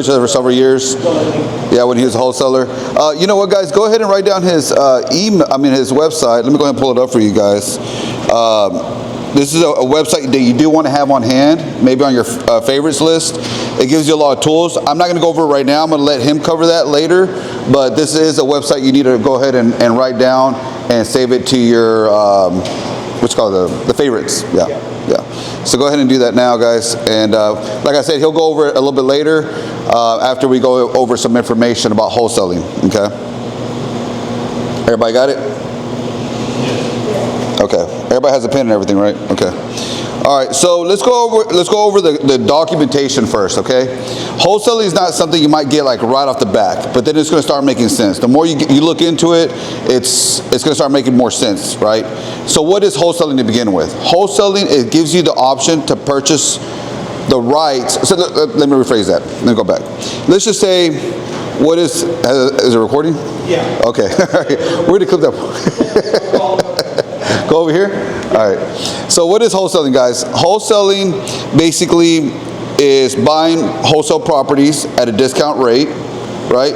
For several years. Yeah, when he was a wholesaler. You know what, guys? Go ahead and write down his his website. Let me go ahead and pull it up for you guys. This is a website that you do want to have on hand, maybe on your favorites list. It gives you a lot of tools. I'm not going to go over it right now. I'm going to let him cover that later. But this is a website you need to go ahead and write down and save it to your what's called the favorites. Yeah. So go ahead and do that now, guys. And like I said, he'll go over it a little bit later after we go over some information about wholesaling. Okay. Everybody got it? Okay. Everybody has a pen and everything, right? Okay. All right. So let's go over the documentation first. Okay. Wholesaling is not something you might get like right off the bat, but then it's going to start making sense. The more you look into it, it's going to start making more sense, right? So what is wholesaling to begin with? Wholesaling, it gives you the option to purchase the rights. So let me rephrase that. Let me go back. Let's just say, is it recording? Yeah. Okay. We're going to clip that. Go over here. All right. So what is wholesaling, guys? Wholesaling basically is buying wholesale properties at a discount rate, right?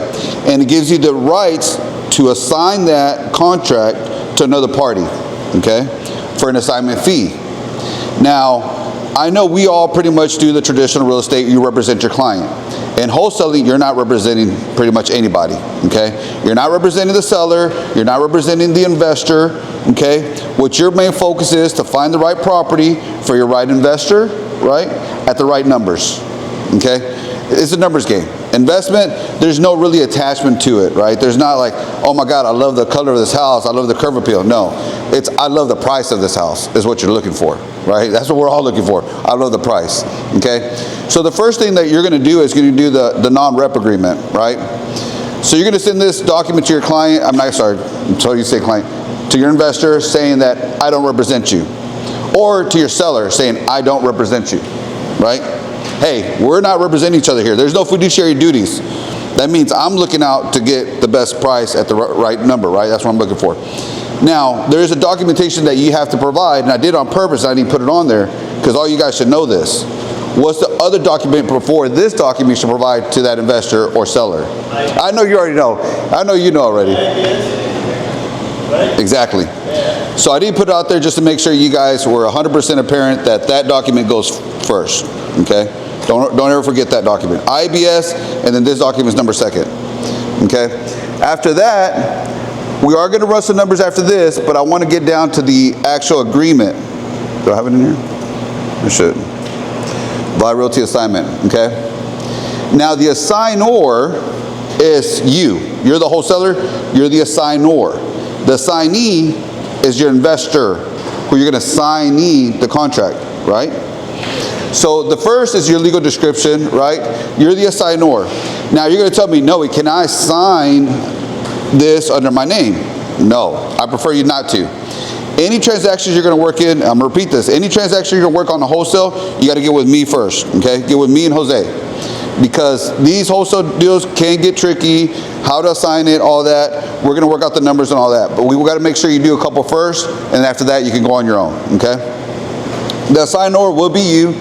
And it gives you the rights to assign that contract to another party, okay, for an assignment fee. Now, I know we all pretty much do the traditional real estate. You represent your client. In wholesaling, you're not representing pretty much anybody, okay? You're not representing the seller. You're not representing the investor, okay? What your main focus is to find the right property for your right investor, right, at the right numbers, okay? It's a numbers game. Investment, there's no really attachment to it, right? There's not like, oh my God, I love the color of this house. I love the curb appeal. No, it's I love the price of this house is what you're looking for, right? That's what we're all looking for. I love the price, okay? So the first thing that you're going to do is going to do the non-rep agreement, right? So you're going to send this document to your client. Until you say client, to your investor saying that I don't represent you, or to your seller saying I don't represent you, right? Hey, we're not representing each other here. There's no fiduciary duties. That means I'm looking out to get the best price at the right number, right? That's what I'm looking for. Now, there is a documentation that you have to provide, and I did on purpose. I didn't put it on there because all you guys should know this. What's the other document before this document you should provide to that investor or seller? I know you already know. I know you know already. Exactly. So I didn't put it out there just to make sure you guys were 100% apparent that that document goes first, okay? Don't ever forget that document. IBS, and then this document is number second, okay? After that, we are going to run some numbers after this, but I want to get down to the actual agreement. Do I have it in here? I should. Vive Realty assignment, okay? Now the assignor is you. You're the wholesaler, you're the assignor. The assignee is your investor, who you're going to signee the contract, right? So the first is your legal description, right? You're the assignor. Now you're going to tell me, no, can I sign this under my name? No, I prefer you not to. Any transactions you're going to work in, I'm going to repeat this, any transaction you're going to work on the wholesale, you got to get with me first, okay? Get with me and Jose. Because these wholesale deals can get tricky, how to assign it, all that. We're going to work out the numbers and all that. But we've got to make sure you do a couple first, and after that you can go on your own, okay? The assignor will be you,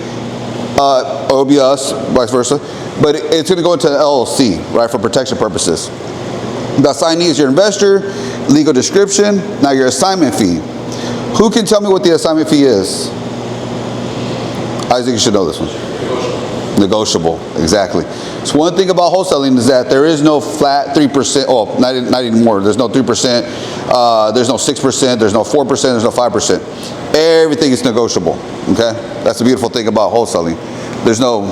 or it will be us, vice versa. But it's going to go into an LLC, right, for protection purposes. The assignee is your investor, legal description, now your assignment fee. Who can tell me what the assignment fee is? Isaac, you should know this one. Negotiable, exactly. So one thing about wholesaling is that there is no flat 3%, oh, not anymore. There's no 3%, there's no 6%, there's no 4%, there's no 5%. Everything is negotiable, okay? That's the beautiful thing about wholesaling. There's no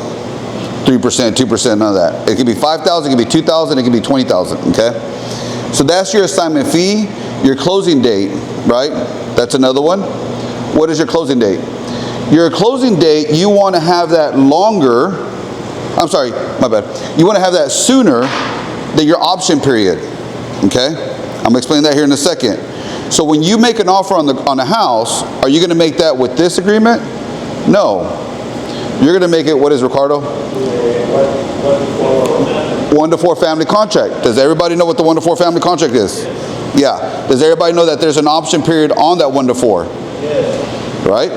3%, 2%, none of that. It can be 5,000, it can be 2,000, it can be 20,000, okay? So that's your assignment fee. Your closing date, right? That's another one. What is your closing date? Your closing date, you want to have that longer, I'm sorry, my bad. You want to have that sooner than your option period, okay? I'm going to explain that here in a second. So when you make an offer on a house, are you going to make that with this agreement? No. You're going to make it, what is Ricardo? 1-to-4 family contract. Does everybody know what the 1-to-4 family contract is? Yeah. Does everybody know that there's an option period on that 1-to-4? Yes. Right?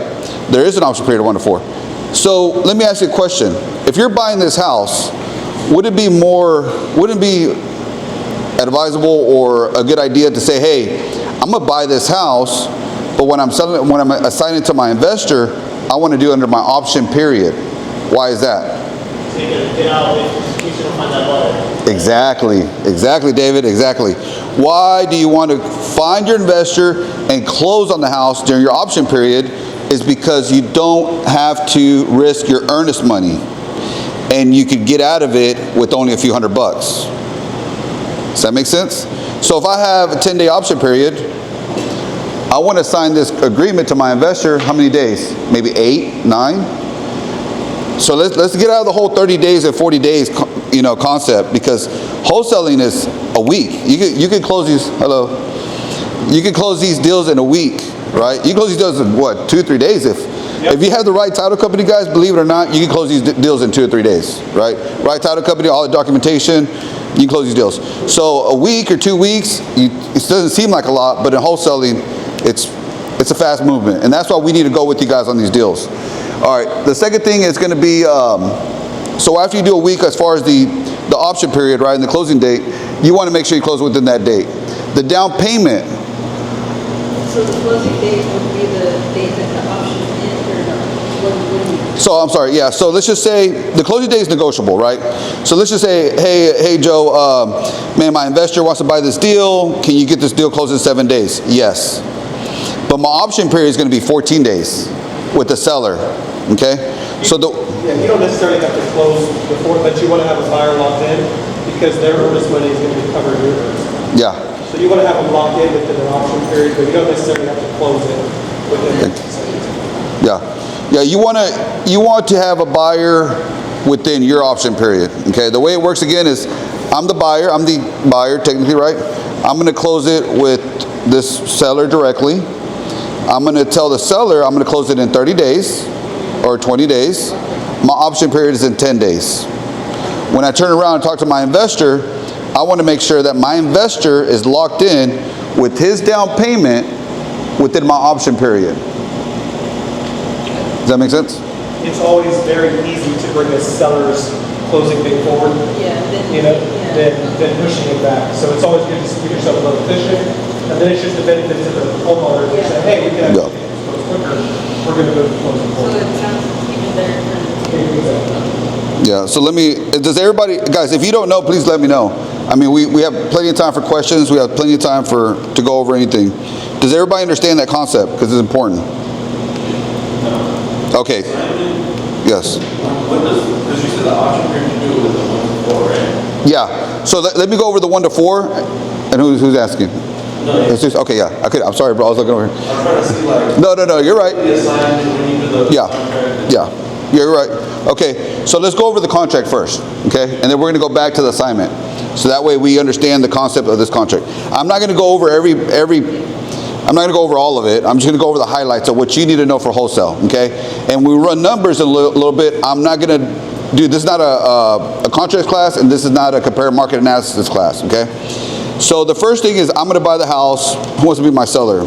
There is an option period of 1-to-4. So let me ask you a question. If you're buying this house, wouldn't it be advisable or a good idea to say, hey, I'm gonna buy this house, but when I'm assigning it to my investor, I want to do it under my option period. Why is that? So you can get out of execution and find that buyer. Exactly, David, exactly. Why do you want to find your investor and close on the house during your option period? Is because you don't have to risk your earnest money, and you could get out of it with only a few $100. Does that make sense? So if I have a 10-day option period, I want to sign this agreement to my investor. How many days? Maybe 8, 9. So let's get out of the whole 30 days and 40 days, concept, because wholesaling is a week. You can close these. Hello. You can close these deals in a week, right? You can close these deals in what, 2 or 3 days if you have the right title company, guys. Believe it or not, you can close these deals in 2 or 3 days, right? Right title company, all the documentation. You can close these deals. So a week or 2 weeks, it doesn't seem like a lot, but in wholesaling, it's a fast movement, and that's why we need to go with you guys on these deals. All right, the second thing is going to be, so after you do a week as far as the option period, right, and the closing date, you want to make sure you close within that date. The down payment. So the closing date would be the date that the option ends, or no? So I'm sorry, yeah, so let's just say the closing date is negotiable, right? So let's just say, hey Joe, man, my investor wants to buy this deal. Can you get this deal closed in 7 days? Yes. But my option period is going to be 14 days with the seller, okay? So you don't necessarily have to close before, but you want to have a buyer locked in because their earnest money is going to be covering your earnest. Yeah. So you want to have them locked in within an option period, but you don't necessarily have to close it within Yeah, you want to have a buyer within your option period, okay? The way it works again is I'm the buyer technically, right? I'm going to close it with this seller directly. I'm going to tell the seller I'm going to close it in 30 days or 20 days. My option period is in 10 days. When I turn around and talk to my investor, I want to make sure that my investor is locked in with his down payment within my option period. Does that make sense? It's always very easy to bring a seller's closing date forward, than pushing it back. So it's always good to give yourself a little cushion, and then it's just a benefit to the homeowner to say, hey, we can actually get this closed quicker. We're going to move the closing So forward. it sounds even better. Yeah, so does everybody, guys, if you don't know, please let me know. I mean, we have plenty of time for questions. We have plenty of time to go over anything. Does everybody understand that concept? Because it's important. Okay. Yes. Because you said the option period you do it with the 1 to 4, right? Yeah. So let me go over the 1 to 4. And who's asking? No. Okay, yeah. I'm sorry, bro. I was looking over here. I'm trying to see like. No. You're right. The assignment when you do the contract. Yeah. You're right. Okay. So let's go over the contract first. Okay. And then we're going to go back to the assignment. So that way we understand the concept of this contract. I'm not going to go over I'm not going to go over all of it. I'm just going to go over the highlights of what you need to know for wholesale, okay? And we run numbers a little bit. I'm not going to do, this is not a contracts class, and this is not a comparative market analysis class, okay? So the first thing is I'm going to buy the house. Who wants to be my seller?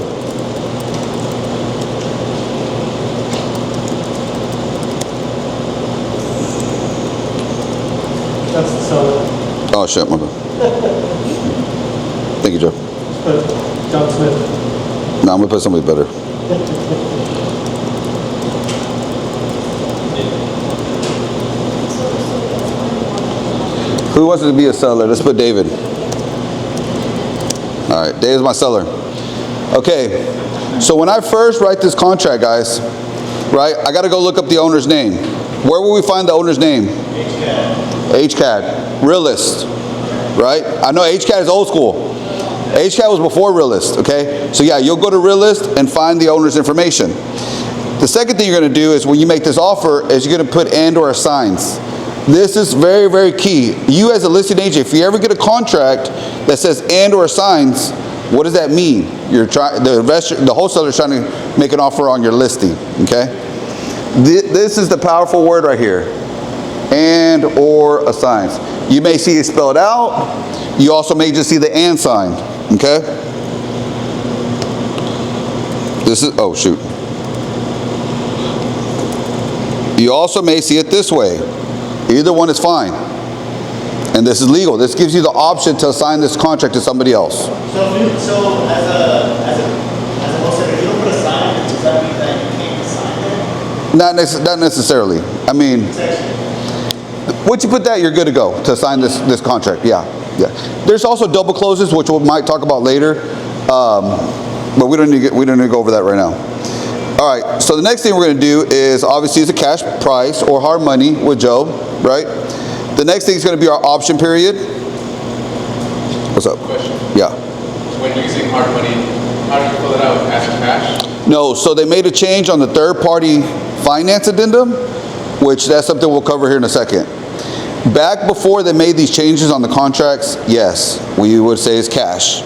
That's the seller. Oh, shit, my bad. Thank you, Joe. John Smith. No, I'm going to put somebody better. Who wants to be a seller? Let's put David. All right, David's my seller. Okay, so when I first write this contract, guys, right, I got to go look up the owner's name. Where will we find the owner's name? HCAD. Realist, right? I know HCAD is old school. HCAD was before Realist, okay? So yeah, you'll go to Realist and find the owner's information. The second thing you're going to do is when you make this offer is you're going to put and or assigns. This is very, very key. You as a listing agent, if you ever get a contract that says and or assigns, what does that mean? The wholesaler is trying to make an offer on your listing, okay? This is the powerful word right here. And or assigns. You may see it spelled out. You also may just see the and sign, okay? This is, oh shoot. You also may see it this way. Either one is fine. And this is legal. This gives you the option to assign this contract to somebody else. So as a wholesaler, you don't put a sign, does that mean that you can't sign it? Not necessarily. I mean, once you put that, you're good to go to sign this contract. Yeah. There's also double closes, which we might talk about later, but we don't need to go over that right now. All right. So the next thing we're going to do is obviously it's a cash price or hard money with Joe, right? The next thing is going to be our option period. What's up? Question. Yeah. When you're using hard money, how do you fill it out? As cash? No, so they made a change on the third-party finance addendum, which that's something we'll cover here in a second. Back before they made these changes on the contracts, yes, we would say it's cash.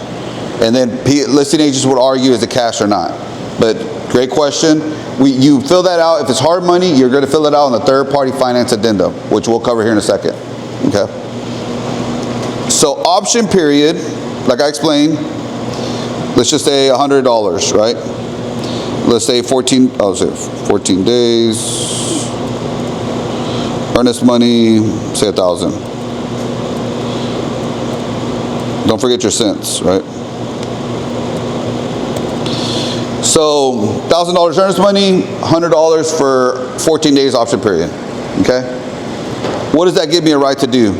And then listing agents would argue is it cash or not. But great question. You fill that out. If it's hard money, you're going to fill it out on the third-party finance addendum, which we'll cover here in a second. Okay? So option period, like I explained, let's just say $100, right? Let's say 14 days. Earnest money, say 1,000. Don't forget your cents, right? So $1,000 earnest money, $100 for 14 days option period. Okay? What does that give me a right to do?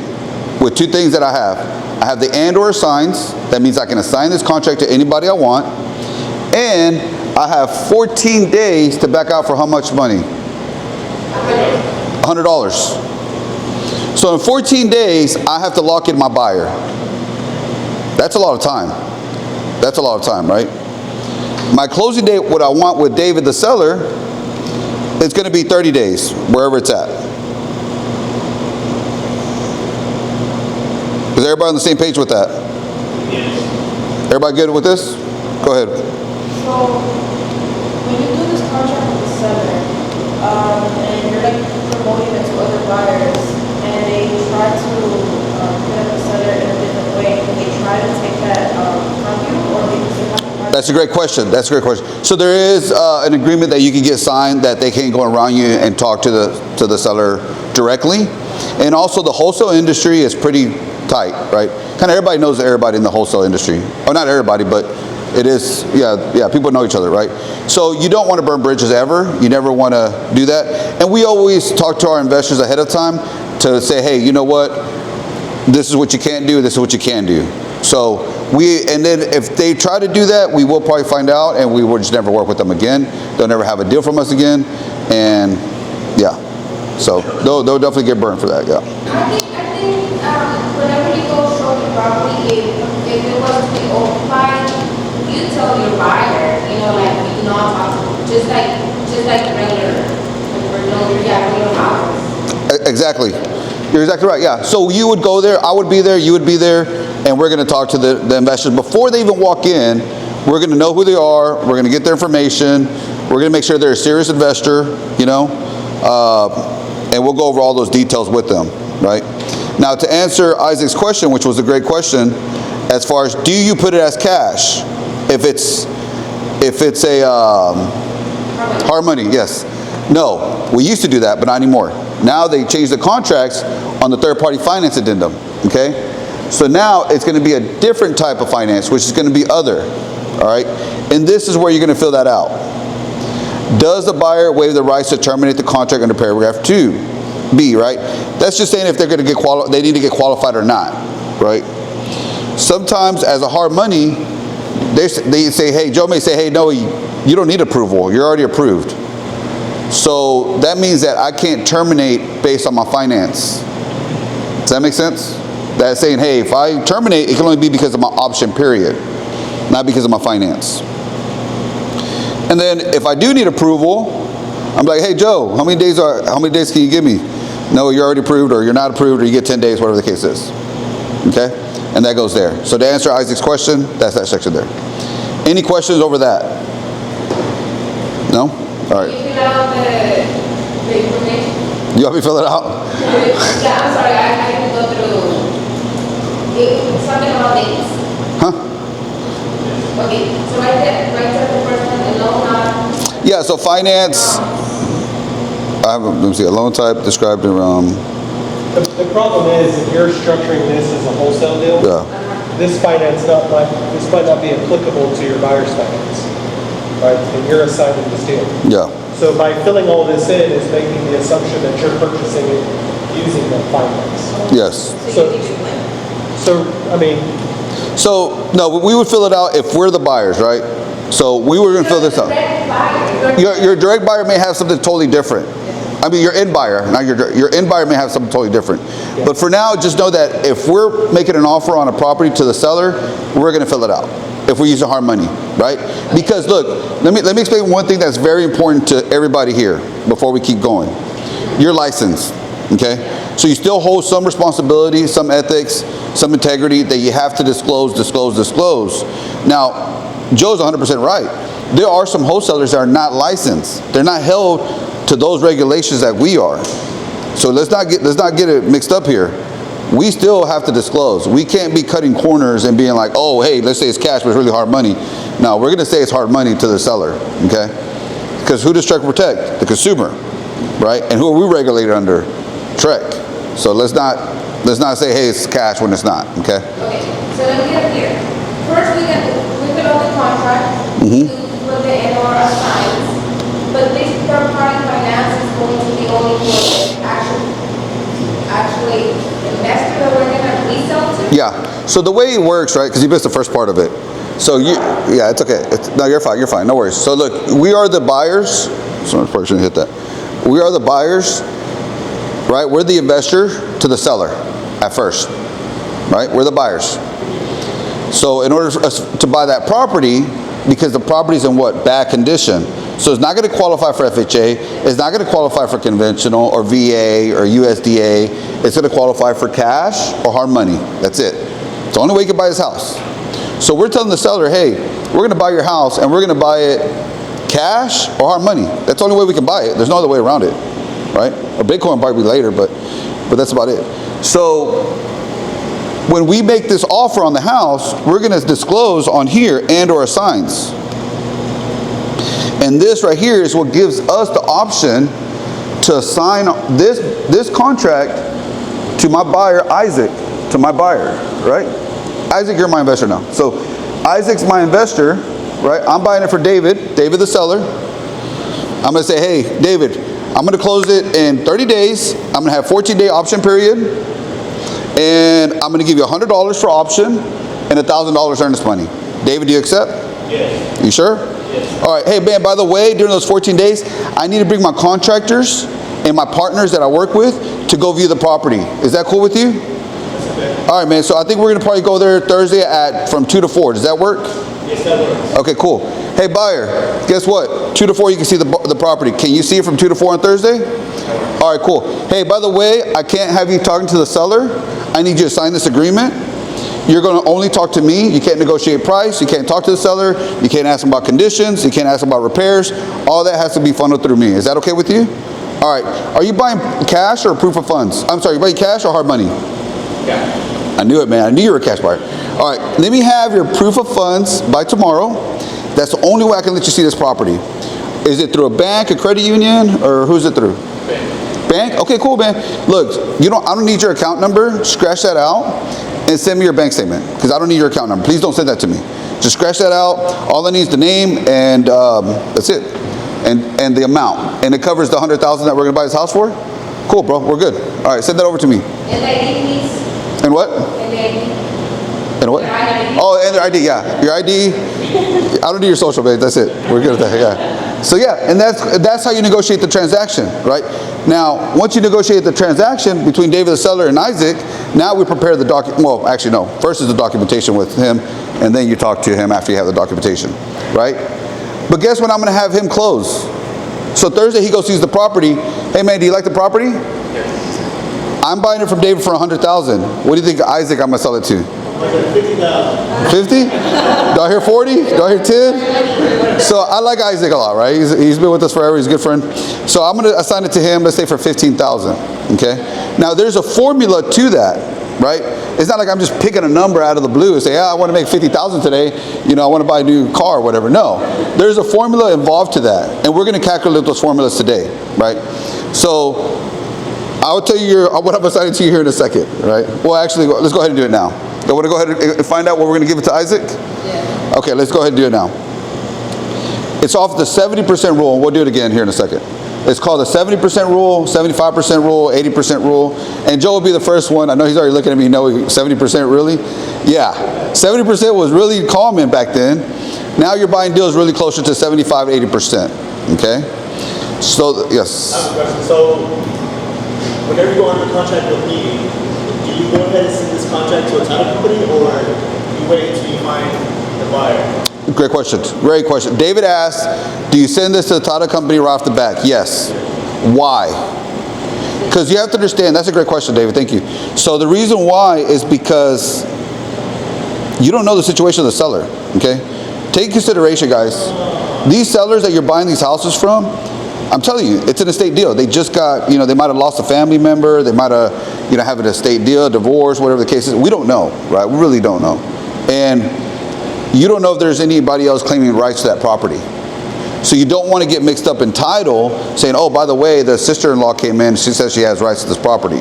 With two things that I have. I have the and/or assigns. That means I can assign this contract to anybody I want. And I have 14 days to back out for how much money? $100. So in 14 days, I have to lock in my buyer. That's a lot of time. That's a lot of time, right? My closing date, what I want with David the seller, is going to be 30 days, wherever it's at. Is everybody on the same page with that? Yes. Everybody good with this? Go ahead. So, when you do this contract with the seller, and you're like promoting it to other buyers, and they try to hit up the seller in a different way, can they try to take that from you, or they just have to? That's a great question. That's a great question. So there is an agreement that you can get signed that they can't go around you and talk to the seller directly. And also the wholesale industry is pretty tight, right? Kind of everybody knows everybody in the wholesale industry. Oh, not everybody, but it is, yeah, people know each other, right? So you don't want to burn bridges ever. You never want to do that. And we always talk to our investors ahead of time to say, hey, you know what? This is what you can't do. This is what you can do. So and then if they try to do that, we will probably find out, and we will just never work with them again. They'll never have a deal from us again. And yeah, so they'll definitely get burned for that, yeah. I think whenever you go show the property, if it was to be occupied, you tell your buyer, like you do not talk to them, just like regular houses. Exactly. You're exactly right, yeah. So you would go there, I would be there, you would be there, and we're going to talk to the investors. Before they even walk in, we're going to know who they are, we're going to get their information, we're going to make sure they're a serious investor, and we'll go over all those details with them, right? Now, to answer Isaac's question, which was a great question, as far as do you put it as cash? If it's a hard money, yes. No, we used to do that, but not anymore. Now they changed the contracts on the third-party finance addendum, okay? So now it's going to be a different type of finance, which is going to be other, all right? And this is where you're going to fill that out. Does the buyer waive the rights to terminate the contract under paragraph 2B, right? That's just saying if they're going to get they need to get qualified or not, right? Sometimes as a hard money, they say, hey, Joe may say, hey, no, you don't need approval. You're already approved. So that means that I can't terminate based on my finance. Does that make sense? That's saying, hey, if I terminate, it can only be because of my option period, not because of my finance. And then if I do need approval, I'm like, hey, Joe, how many days can you give me? No, you're already approved, or you're not approved, or you get 10 days, whatever the case is. Okay? And that goes there. So to answer Isaac's question, that's that section there. Any questions over that? No? All right. Can you fill out the information? You want me to fill it out? Yeah, I'm sorry, I didn't go through something about dates. Huh? Okay, so right there the first one, the loan. Yeah, so finance, let me see, a loan type described in The problem is, if you're structuring this as a wholesale deal, this finance this might not be applicable to your buyer's finance, right? And you're assigning this deal. Yeah. So by filling all this in is making the assumption that you're purchasing it using that finance. Yes. So no, we would fill it out if we're the buyers, right? So we were going to fill this out. Your direct buyer may have something totally different. I mean, your end buyer, not your end buyer may have something totally different. Yeah. But for now, just know that if we're making an offer on a property to the seller, we're going to fill it out if we're using hard money, right? Because look, let me explain one thing that's very important to everybody here before we keep going. You're licensed, okay? So you still hold some responsibility, some ethics, some integrity that you have to disclose. Now, Joe's 100% right. There are some wholesalers that are not licensed. They're not held to those regulations that we are. So let's not get it mixed up here. We still have to disclose. We can't be cutting corners and being like, oh, hey, let's say it's cash, but it's really hard money. No, we're going to say it's hard money to the seller, okay? Because who does Trek protect? The consumer, right? And who are we regulated under? Trek. So let's not say, hey, it's cash when it's not, okay? Okay, so let me get it here. First, we fill out the contract, put the NOR assigns, but this third-party finance is going to be only for the actually investor that we're going to resell to? Yeah, so the way it works, right, because you missed the first part of it. So yeah, it's okay. No, you're fine, no worries. So look, we are the buyers. Someone probably shouldn't hit that. We are the buyers, right? We're the investor to the seller at first, right? We're the buyers. So in order for us to buy that property, because the property's in what? Bad condition. So it's not going to qualify for FHA. It's not going to qualify for conventional or VA or USDA. It's going to qualify for cash or hard money. That's it. It's the only way you can buy this house. So we're telling the seller, hey, we're going to buy your house and we're going to buy it cash or hard money. That's the only way we can buy it. There's no other way around it, right? Or Bitcoin probably later, but that's about it. So when we make this offer on the house, we're going to disclose on here and or assigns. And this right here is what gives us the option to assign this contract to my buyer, Isaac, to my buyer, right? Isaac, you're my investor now. So Isaac's my investor, right? I'm buying it for David the seller. I'm going to say, hey, David, I'm going to close it in 30 days. I'm going to have 14-day option period. And I'm going to give you $100 for option and $1,000 earnest money. David, do you accept? Yes. You sure? Yes. All right. Hey, man, by the way, during those 14 days, I need to bring my contractors and my partners that I work with to go view the property. Is that cool with you? Okay. All right, man. So I think we're going to probably go there Thursday from 2 to 4. Does that work? Yes, that works. Okay, cool. Hey, buyer, guess what? 2 to 4, you can see the property. Can you see it from 2 to 4 on Thursday? All right, cool. Hey, by the way, I can't have you talking to the seller. I need you to sign this agreement. You're going to only talk to me. You can't negotiate price. You can't talk to the seller. You can't ask them about conditions. You can't ask them about repairs. All that has to be funneled through me. Is that okay with you? All right. Are you buying cash or proof of funds? I'm sorry, you buying cash or hard money? Yeah. I knew it, man. I knew you were a cash buyer. All right. Let me have your proof of funds by tomorrow. That's the only way I can let you see this property. Is it through a bank, a credit union, or who's it through? Bank? Okay, cool, man. Look, I don't need your account number. Scratch that out and send me your bank statement because I don't need your account number. Please don't send that to me. Just scratch that out. All I need is the name and that's it. And the amount. And it covers the $100,000 that we're going to buy this house for? Cool, bro. We're good. All right, send that over to me. And ID, please. And what? And the ID. And what? Your ID. Oh, and their ID, yeah. Your ID. I don't need your social, babe. That's it. We're good at that, yeah. So yeah, and that's how you negotiate the transaction, right? Now, once you negotiate the transaction between David the seller and Isaac, now we prepare the document. Well, actually, no. First is the documentation with him, and then you talk to him after you have the documentation, right? But guess what? I'm going to have him close. So Thursday he goes sees the property. Hey man, do you like the property? Yes. I'm buying it from David for $100,000. What do you think, Isaac? I'm going to sell it to? 50,000. 50? Do I hear 40? Do I hear 10? So I like Isaac a lot, right? He's been with us forever. He's a good friend. So I'm going to assign it to him, let's say for 15,000. Okay? Now there's a formula to that, right? It's not like I'm just picking a number out of the blue and say, I want to make 50,000 today. I want to buy a new car or whatever. No. There's a formula involved to that. And we're going to calculate those formulas today, right? So I'll tell you what I'm assigning to you here in a second, right? Well, actually, let's go ahead and do it now. I want to go ahead and find out what we're going to give it to Isaac? Yeah. Okay, let's go ahead and do it now. It's off the 70% rule, and we'll do it again here in a second. It's called the 70% rule, 75% rule, 80% rule. And Joe will be the first one. I know he's already looking at me, 70% really? Yeah, 70% was really common back then. Now you're buying deals really closer to 75, 80%, okay? So, yes. I have a question. So, whenever you go under contract with me, do you go ahead and send this contract to a title company, or you wait until you find the buyer? Great question. Great question. David asked, do you send this to the title company right off the bat? Yes. Why? Because you have to understand, that's a great question, David. Thank you. So the reason why is because you don't know the situation of the seller, okay? Take consideration, guys. These sellers that you're buying these houses from, I'm telling you, it's an estate deal. They just got, they might have lost a family member. They might have, have an estate deal, divorce, whatever the case is. We don't know, right? We really don't know. And you don't know if there's anybody else claiming rights to that property. So you don't want to get mixed up in title saying, oh, by the way, the sister-in-law came in, she says she has rights to this property.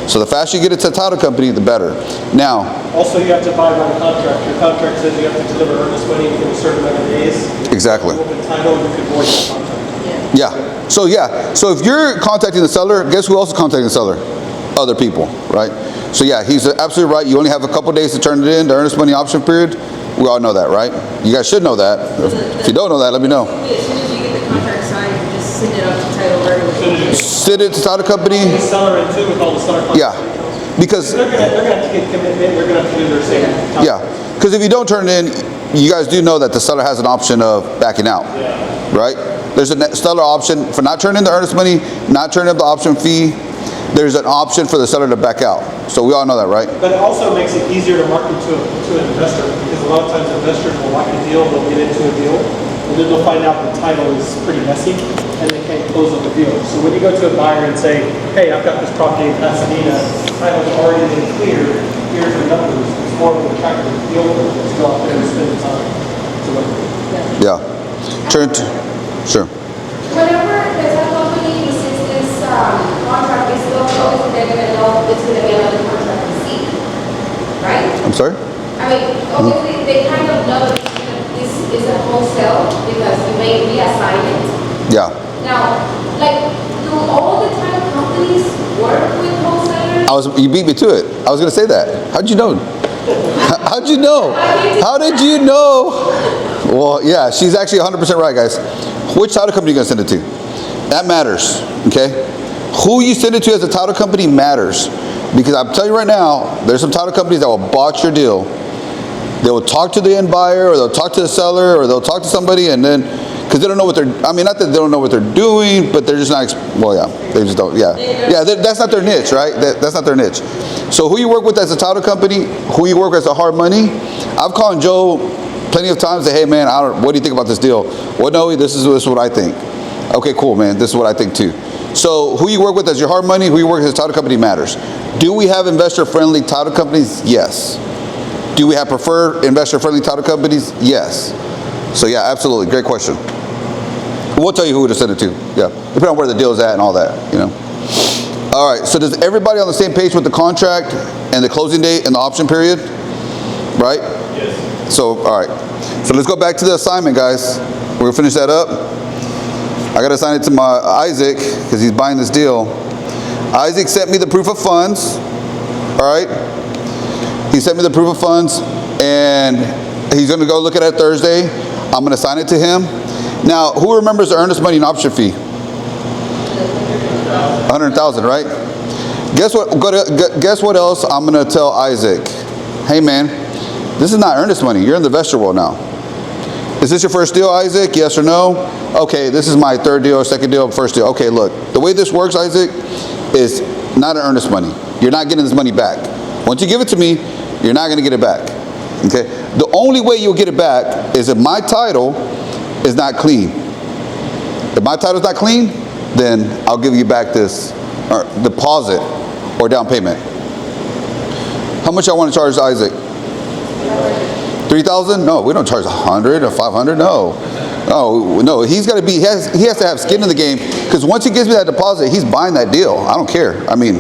So the faster you get it to the title company, the better. Now, also you have to buy by the contract. Your contract says you have to deliver earnest money within a certain amount of days. Exactly. Open title, you can void the contract. Yeah. So if you're contacting the seller, guess who else is contacting the seller? Other people, right? So yeah, he's absolutely right. You only have a couple days to turn it in, the earnest money option period. We all know that, right? You guys should know that. If you don't know that, let me know. As soon as you get the contract signed, you just send it up to title right away. Send it to title company. The seller in too with all the seller contracts. Yeah. Because they're gonna have to get commitment, they're gonna have to do their same. Yeah. Because if you don't turn it in, you guys do know that the seller has an option of backing out. Right? There's a seller option for not turning in the earnest money, not turning up the option fee. There's an option for the seller to back out. So we all know that, right? But it also makes it easier to market to an investor, because a lot of times investors will like a deal, they'll get into a deal, and then they'll find out the title is pretty messy, and they can't close up the deal. So when you go to a buyer and say, hey, I've got this property in Pasadena, title's already been cleared, here's the numbers, it's more of an attractive deal to go out there and spend the time to look at it. Yeah. Sure. Whenever the title company receives this contract, it's still closed, and they're gonna know it's gonna be another contract receipt, right? I'm sorry? I mean, obviously, they kind of know that this is a wholesale because you may reassign it. Yeah. Now, like, do all the title companies work with wholesalers? You beat me to it. I was going to say that. How'd you know? How'd you know? How did you know? Well, yeah, she's actually 100% right, guys. Which title company are you going to send it to? That matters, okay? Who you send it to as a title company matters. Because I'm telling you right now, there's some title companies that will botch your deal. They will talk to the end buyer, or they'll talk to the seller, or they'll talk to somebody, and then, because they don't know what they're, not that they don't know what they're doing, but they're just not, they just don't, that's not their niche, right? That's not their niche. So who you work with as a title company, who you work with as a hard money, I've called Joe plenty of times, say, hey man, what do you think about this deal? Well, no, this is what I think. Okay, cool, man, this is what I think too. So who you work with as your hard money, who you work with as a title company matters. Do we have investor-friendly title companies? Yes. Do we have preferred investor-friendly title companies? Yes. So yeah, absolutely, great question. We'll tell you who to send it to, yeah. Depending on where the deal is at and all that, All right, so does everybody on the same page with the contract and the closing date and the option period? Right? Yes. So, all right. So let's go back to the assignment, guys. We're gonna finish that up. I gotta assign it to my Isaac because he's buying this deal. Isaac sent me the proof of funds, all right? He sent me the proof of funds and he's gonna go look at it Thursday. I'm gonna assign it to him. Now, who remembers the earnest money and option fee? 100,000, right? Guess what else I'm gonna tell Isaac? Hey man, this is not earnest money. You're in the investor world now. Is this your first deal, Isaac? Yes or no? Okay, this is my third deal, second deal, first deal. Okay, look, the way this works, Isaac, is not an earnest money. You're not getting this money back. Once you give it to me, you're not gonna get it back, okay? The only way you'll get it back is if my title is not clean. If my title's not clean, then I'll give you back this deposit or down payment. How much I want to charge Isaac? 3,000? No, we don't charge 100 or 500, no. Oh, no, he has to have skin in the game, because once he gives me that deposit, he's buying that deal. I don't care. I mean,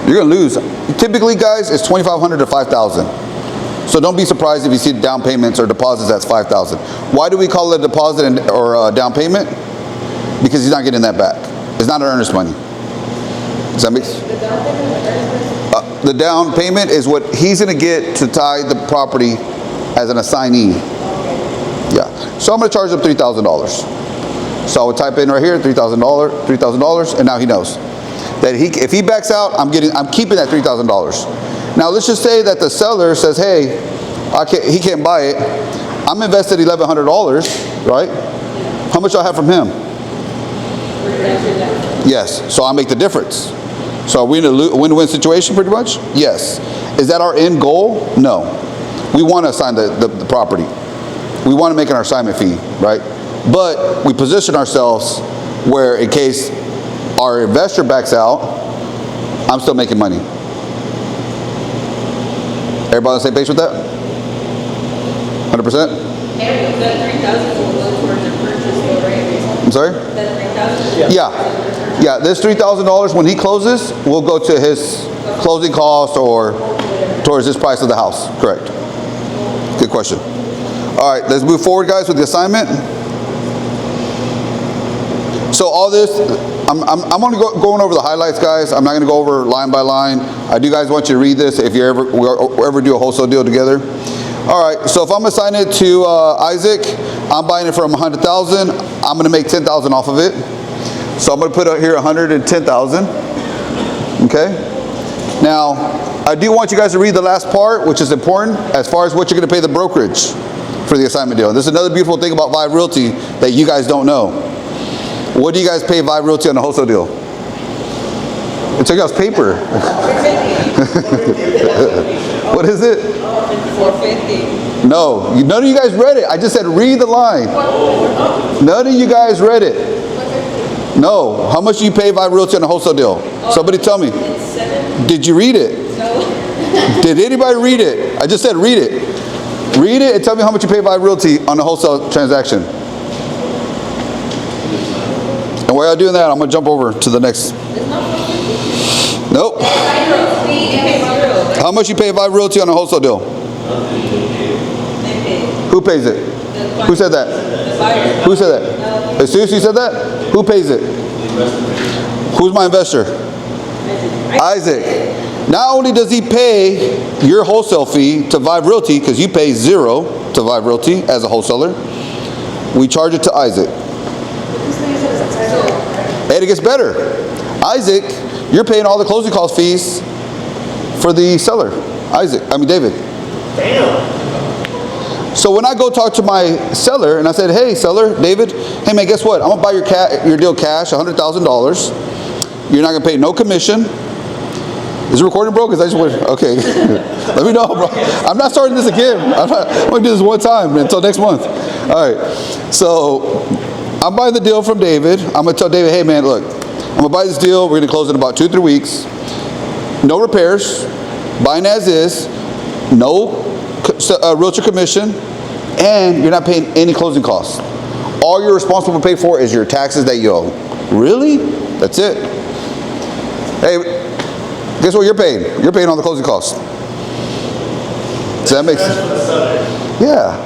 you're going to lose. Typically, guys, it's $2,500 to $5,000. So don't be surprised if you see down payments or deposits that's $5,000. Why do we call it a deposit or a down payment? Because he's not getting that back. It's not an earnest money. Does that make sense? The down payment is what he's going to get to tie the property as an assignee. Yeah. So I'm going to charge him $3,000. So I would type in right here $3,000, and now he knows that if he backs out, I'm keeping that $3,000. Now let's just say that the seller says, hey, he can't buy it. I'm invested $1,100, right? How much do I have from him? Yes. So I make the difference. So are we in a win-win situation pretty much? Yes. Is that our end goal? No. We want to assign the property. We want to make an assignment fee, right? But we position ourselves where in case our investor backs out, I'm still making money. Everybody on the same page with that? 100%? And that 3,000 will go towards the purchase, though, right? I'm sorry? That 3,000? Yeah. Yeah, this $3,000 when he closes will go to his closing cost or towards his price of the house. Correct. Good question. All right, let's move forward, guys, with the assignment. So all this, I'm only going over the highlights, guys. I'm not going to go over line by line. I do guys want you to read this if you ever do a wholesale deal together. All right, so if I'm assigning it to Isaac, I'm buying it for $100,000. I'm going to make $10,000 off of it. So I'm going to put out here $110,000. Okay. Now, I do want you guys to read the last part, which is important as far as what you're going to pay the brokerage for the assignment deal. This is another beautiful thing about Vive Realty that you guys don't know. What do you guys pay Vive Realty on a wholesale deal? It took out paper. What is it? 450. No, none of you guys read it. I just said read the line. None of you guys read it. No. How much do you pay Vive Realty on a wholesale deal? Somebody tell me. Did you read it? No. Did anybody read it? I just said read it. Read it and tell me how much you pay Vive Realty on a wholesale transaction. And while you're doing that, I'm going to jump over to the next. Nope. How much you pay Vive Realty on a wholesale deal? Who pays it? Who said that? Who said that? As soon as you said that, who pays it? Who's my investor? Isaac. Not only does he pay your wholesale fee to Vive Realty, because you pay $0 to Vive Realty as a wholesaler, we charge it to Isaac. And it gets better. Isaac, you're paying all the closing cost fees for the seller. David. Damn. So when I go talk to my seller and I said, hey, seller, David, hey, man, guess what? I'm going to buy your deal cash, $100,000. You're not going to pay no commission. Is it recording, bro? Because I just went, okay. Let me know, bro. I'm not starting this again. I'm going to do this one time until next month. All right. So I'm buying the deal from David. I'm going to tell David, hey, man, look, I'm going to buy this deal. We're going to close it in about 2-3 weeks. No repairs. Buying as is. No realtor commission. And you're not paying any closing costs. All you're responsible to pay for is your taxes that you owe. Really? That's it. Hey, guess what you're paying? You're paying on the closing costs. Does that make sense? Yeah.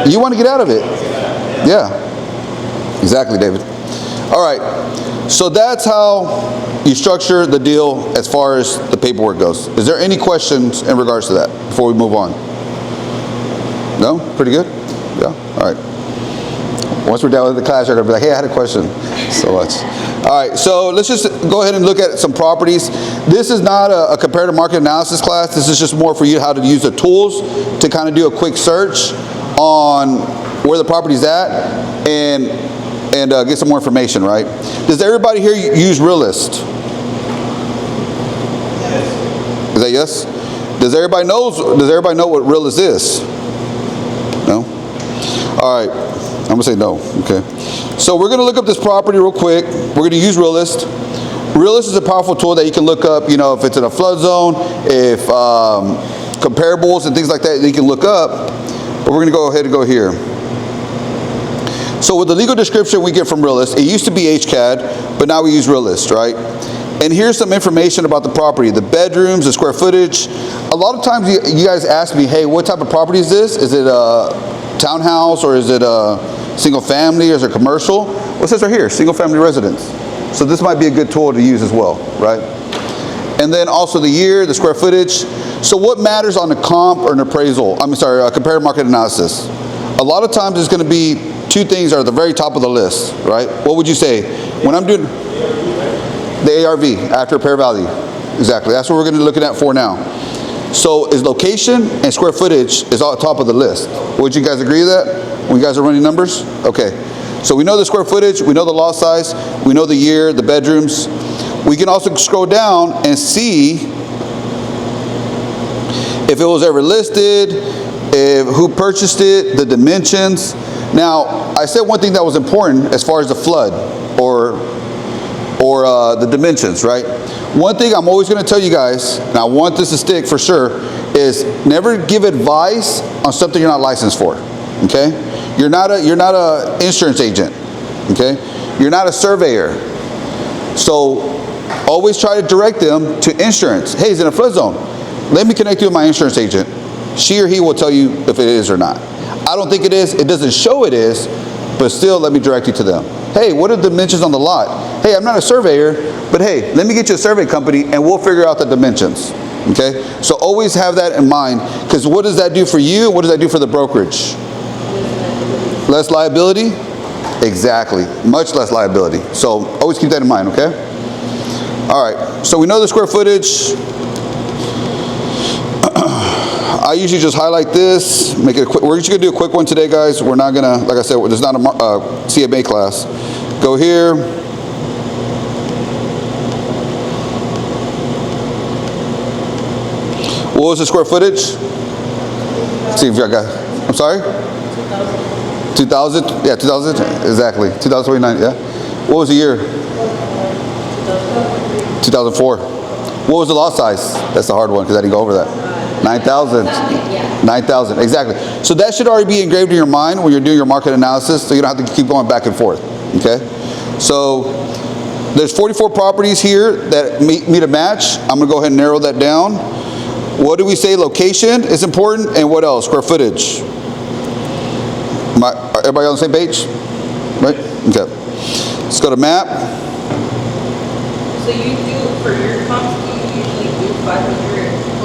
You want to get out of it. Yeah. Exactly, David. All right. So that's how you structure the deal as far as the paperwork goes. Is there any questions in regards to that before we move on? No? Pretty good? Yeah? All right. Once we're done with the class, you're going to be like, hey, I had a question. So much. All right, so let's just go ahead and look at some properties. This is not a comparative market analysis class. This is just more for you how to use the tools to kind of do a quick search on where the property's at and get some more information, right? Does everybody here use Realist? Is that yes? Does everybody know what Realist is? No? All right. I'm going to say no. Okay. So we're going to look up this property real quick. We're going to use Realist. Realist is a powerful tool that you can look up, if it's in a flood zone, if comparables and things like that you can look up. But we're going to go ahead and go here. So with the legal description we get from Realist, it used to be HCAD, but now we use Realist, right? And here's some information about the property, the bedrooms, the square footage. A lot of times you guys ask me, hey, what type of property is this? Is it a townhouse, or is it a single family, or is it commercial? Well, it says right here, single family residence. So this might be a good tool to use as well, right? And then also the year, the square footage. So what matters on a comp or an appraisal? A comparative market analysis. A lot of times it's going to be two things are at the very top of the list, right? What would you say? When I'm doing the ARV, after repair value. Exactly. That's what we're going to be looking at for now. So is location and square footage is all at the top of the list. Would you guys agree with that when you guys are running numbers? Okay. So we know the square footage, we know the lot size, we know the year, the bedrooms. We can also scroll down and see if it was ever listed, who purchased it, the dimensions. Now, I said one thing that was important as far as the flood or the dimensions, right? One thing I'm always going to tell you guys, and I want this to stick for sure, is never give advice on something you're not licensed for. Okay? You're not a insurance agent. Okay? You're not a surveyor. So always try to direct them to insurance. Hey, it's in a flood zone. Let me connect you with my insurance agent. She or he will tell you if it is or not. I don't think it is. It doesn't show it is, but still let me direct you to them. Hey, what are the dimensions on the lot? Hey, I'm not a surveyor, but hey, let me get you a survey company and we'll figure out the dimensions. Okay? So always have that in mind, because what does that do for you? What does that do for the brokerage? Less liability? Exactly. Much less liability. So always keep that in mind, okay? All right. So we know the square footage. I usually just highlight this, make it a quick. We're just gonna do a quick one today, guys. We're not gonna, like I said, there's not a CMA class. Go here. What was the square footage? See if I got. I'm sorry. 2000. Yeah, 2000. Exactly. 2029. Yeah. What was the year? 2004. What was the lot size? That's the hard one because I didn't go over that. 9,000. 9,000, exactly. So that should already be engraved in your mind when you're doing your market analysis, so you don't have to keep going back and forth, okay? So there's 44 properties here that meet a match. I'm gonna go ahead and narrow that down. What do we say? Location is important, and what else? Square footage. Everybody on the same page? Right? Okay. Let's go to map. So you do, for your comps, do you usually do 500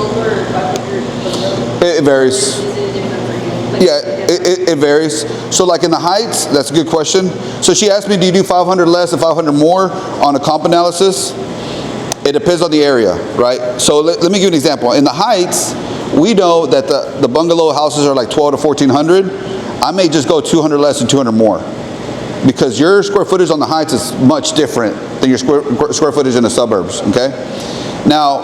over or 500 below? It varies. Is it different for you? Like, Yeah, it varies. So like in the heights, that's a good question. So she asked me, do you do 500 less and 500 more on a comp analysis? It depends on the area, right? So let me give you an example. In the heights, we know that the bungalow houses are like 12 to 1,400. I may just go 200 less and 200 more, because your square footage on the heights is much different than your square footage in the suburbs, okay? Now,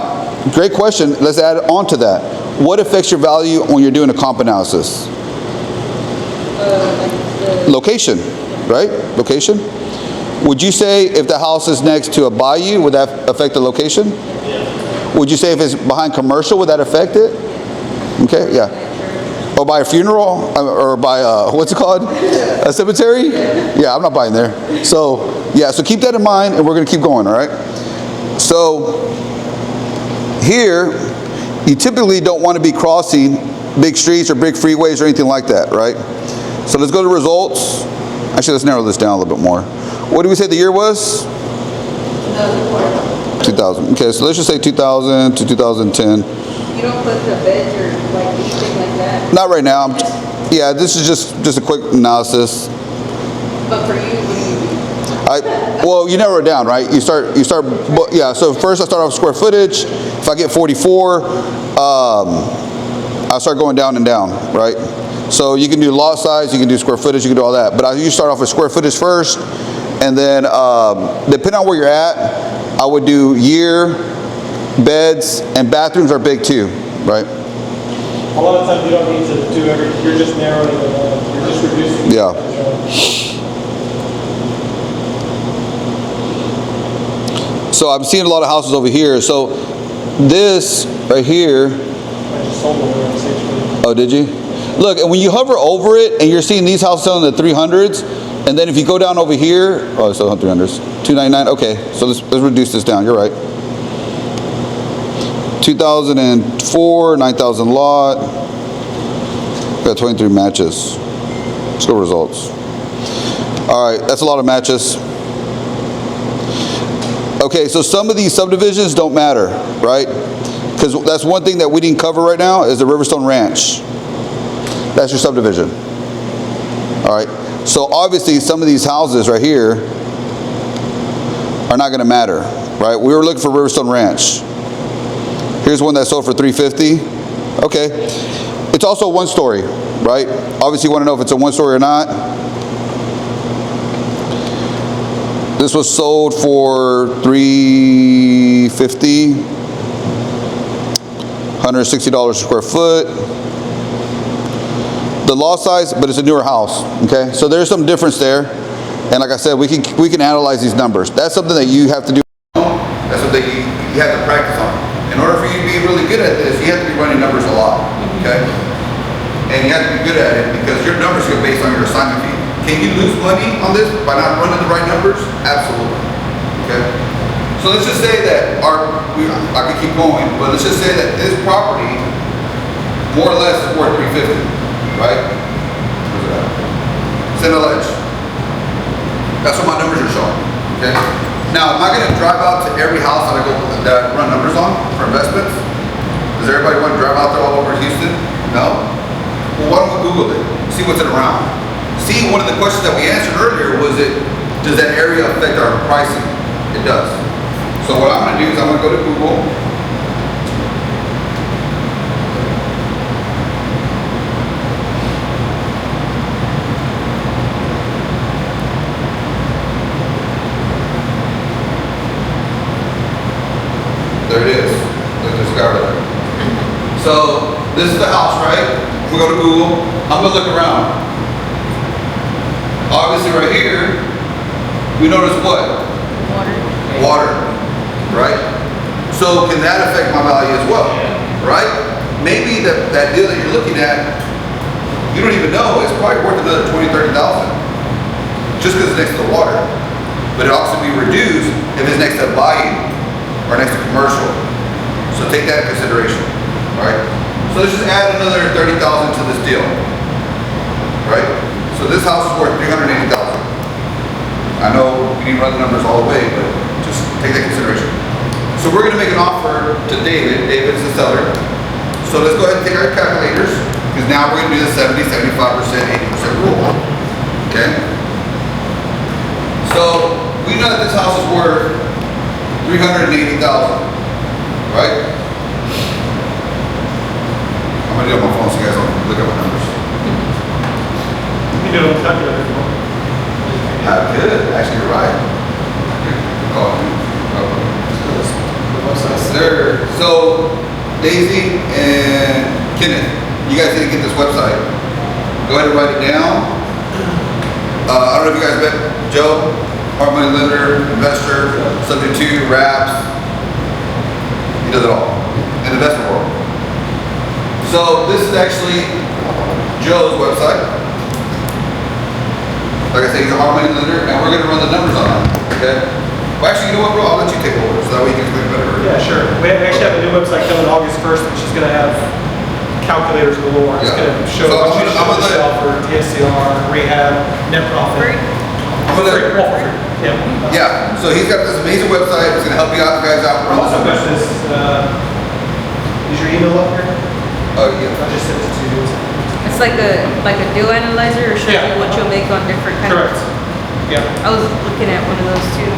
great question. Let's add on to that. What affects your value when you're doing a comp analysis? Location, right? Location. Would you say if the house is next to a bayou, would that affect the location? Yeah. Would you say if it's behind commercial, would that affect it? Okay, yeah. Or by a funeral, or by what's it called? A cemetery? Yeah, I'm not buying there. So, yeah, so keep that in mind, and we're going to keep going, all right? So, here, you typically don't want to be crossing big streets or big freeways or anything like that, right? So let's go to results. Actually, let's narrow this down a little bit more. What did we say the year was? 2000. Okay, so let's just say 2000 to 2010. You don't put the beds or like anything like that? Not right now. Yeah, this is just a quick analysis. But for you, what do you do? Well, you narrow it down, right? You start, yeah, so first I start off with square footage. If I get 44, I start going down and down, right? So you can do lot size, you can do square footage, you can do all that. But you start off with square footage first, and then depending on where you're at, I would do year, beds, and bathrooms are big too, right? A lot of times you don't need to do everything, you're just narrowing it down, you're just reducing. Yeah. So I'm seeing a lot of houses over here. So this right here. I just sold one around 6 million. Oh, did you? Look, and when you hover over it and you're seeing these houses selling in the 300s, And then if you go down over here, oh, it's still 300s, 299. Okay, so let's reduce this down. You're right. 2004, 9,000 lot. Got 23 matches. Let's go results. All right, that's a lot of matches. Okay, so some of these subdivisions don't matter, right? Because that's one thing that we didn't cover right now is the Riverstone Ranch. That's your subdivision. All right. So obviously some of these houses right here are not going to matter, right? We were looking for Riverstone Ranch. Here's one that sold for $350. Okay. It's also one story, right? Obviously you want to know if it's a one story or not. This was sold for $350, $160 a square foot. The lot size, but it's a newer house, okay? So there's some difference there. And like I said, we can analyze these numbers. That's something that you have to do. That's something you have to practice on. In order for you to be really good at this, you have to be running numbers a lot, okay? And you have to be good at it because your numbers are based on your assignment fee. Can you lose money on this by not running the right numbers? Absolutely, okay? So let's just say that I could keep going, but let's just say that this property more or less is worth $350, right? Where's it at? It's in a ledge. That's what my numbers are showing, okay? Now, am I gonna drive out to every house that I run numbers on for investments? Does everybody want to drive out there all over Houston? No? Well, why don't we Google it? See what's it around. See, one of the questions that we answered earlier was does that area affect our pricing? It does. So what I'm gonna do is I'm gonna go to Google. There it is. There's Scarlet. So this is the house, right? We go to Google. I'm gonna look around. Obviously, right here, we notice what? Water. Right? So can that affect my value as well? Right? Maybe that deal that you're looking at, you don't even know, it's probably worth another $20,000, $30,000 just because it's next to the water. But it also be reduced if it's next to volume or next to commercial. So take that in consideration, right? So let's just add another $30,000 to this deal, right? So this house is worth $380,000. I know we didn't run the numbers all the way, but just take that in consideration. So we're gonna make an offer to David. David's the seller. So let's go ahead and take our calculators, because now we're gonna do the 70, 75%, 80% rule, okay? So we know that this house is worth $380,000, right? I'm gonna do it on my phone so you guys don't look at my numbers. You do it on calculator. I could, actually, you're right. Sir, so Daisy and Kenneth, you guys need to get this website. Go ahead and write it down. I don't know if you guys met Joe, hard money lender, investor, subject to wraps. He does it all in the investment world. So this is actually Joe's website. Like I said, he's a hard money lender, and we're going to run the numbers on him, okay? Well, actually, you know what, bro? I'll let you take over, so that way you can explain better. Yeah, sure. We actually have a new website coming August 1st, which is going to have calculators galore. It's going to show So what you should sell for DSCR, rehab, net profit. Yeah, so he's got this amazing website. It's going to help you guys out. We've also got this, is your email up here? Oh, yeah. I just sent it to you. It's like a deal analyzer, or shows Yeah. you what you'll make on different kinds. Correct. Yeah. I was looking at one of those too.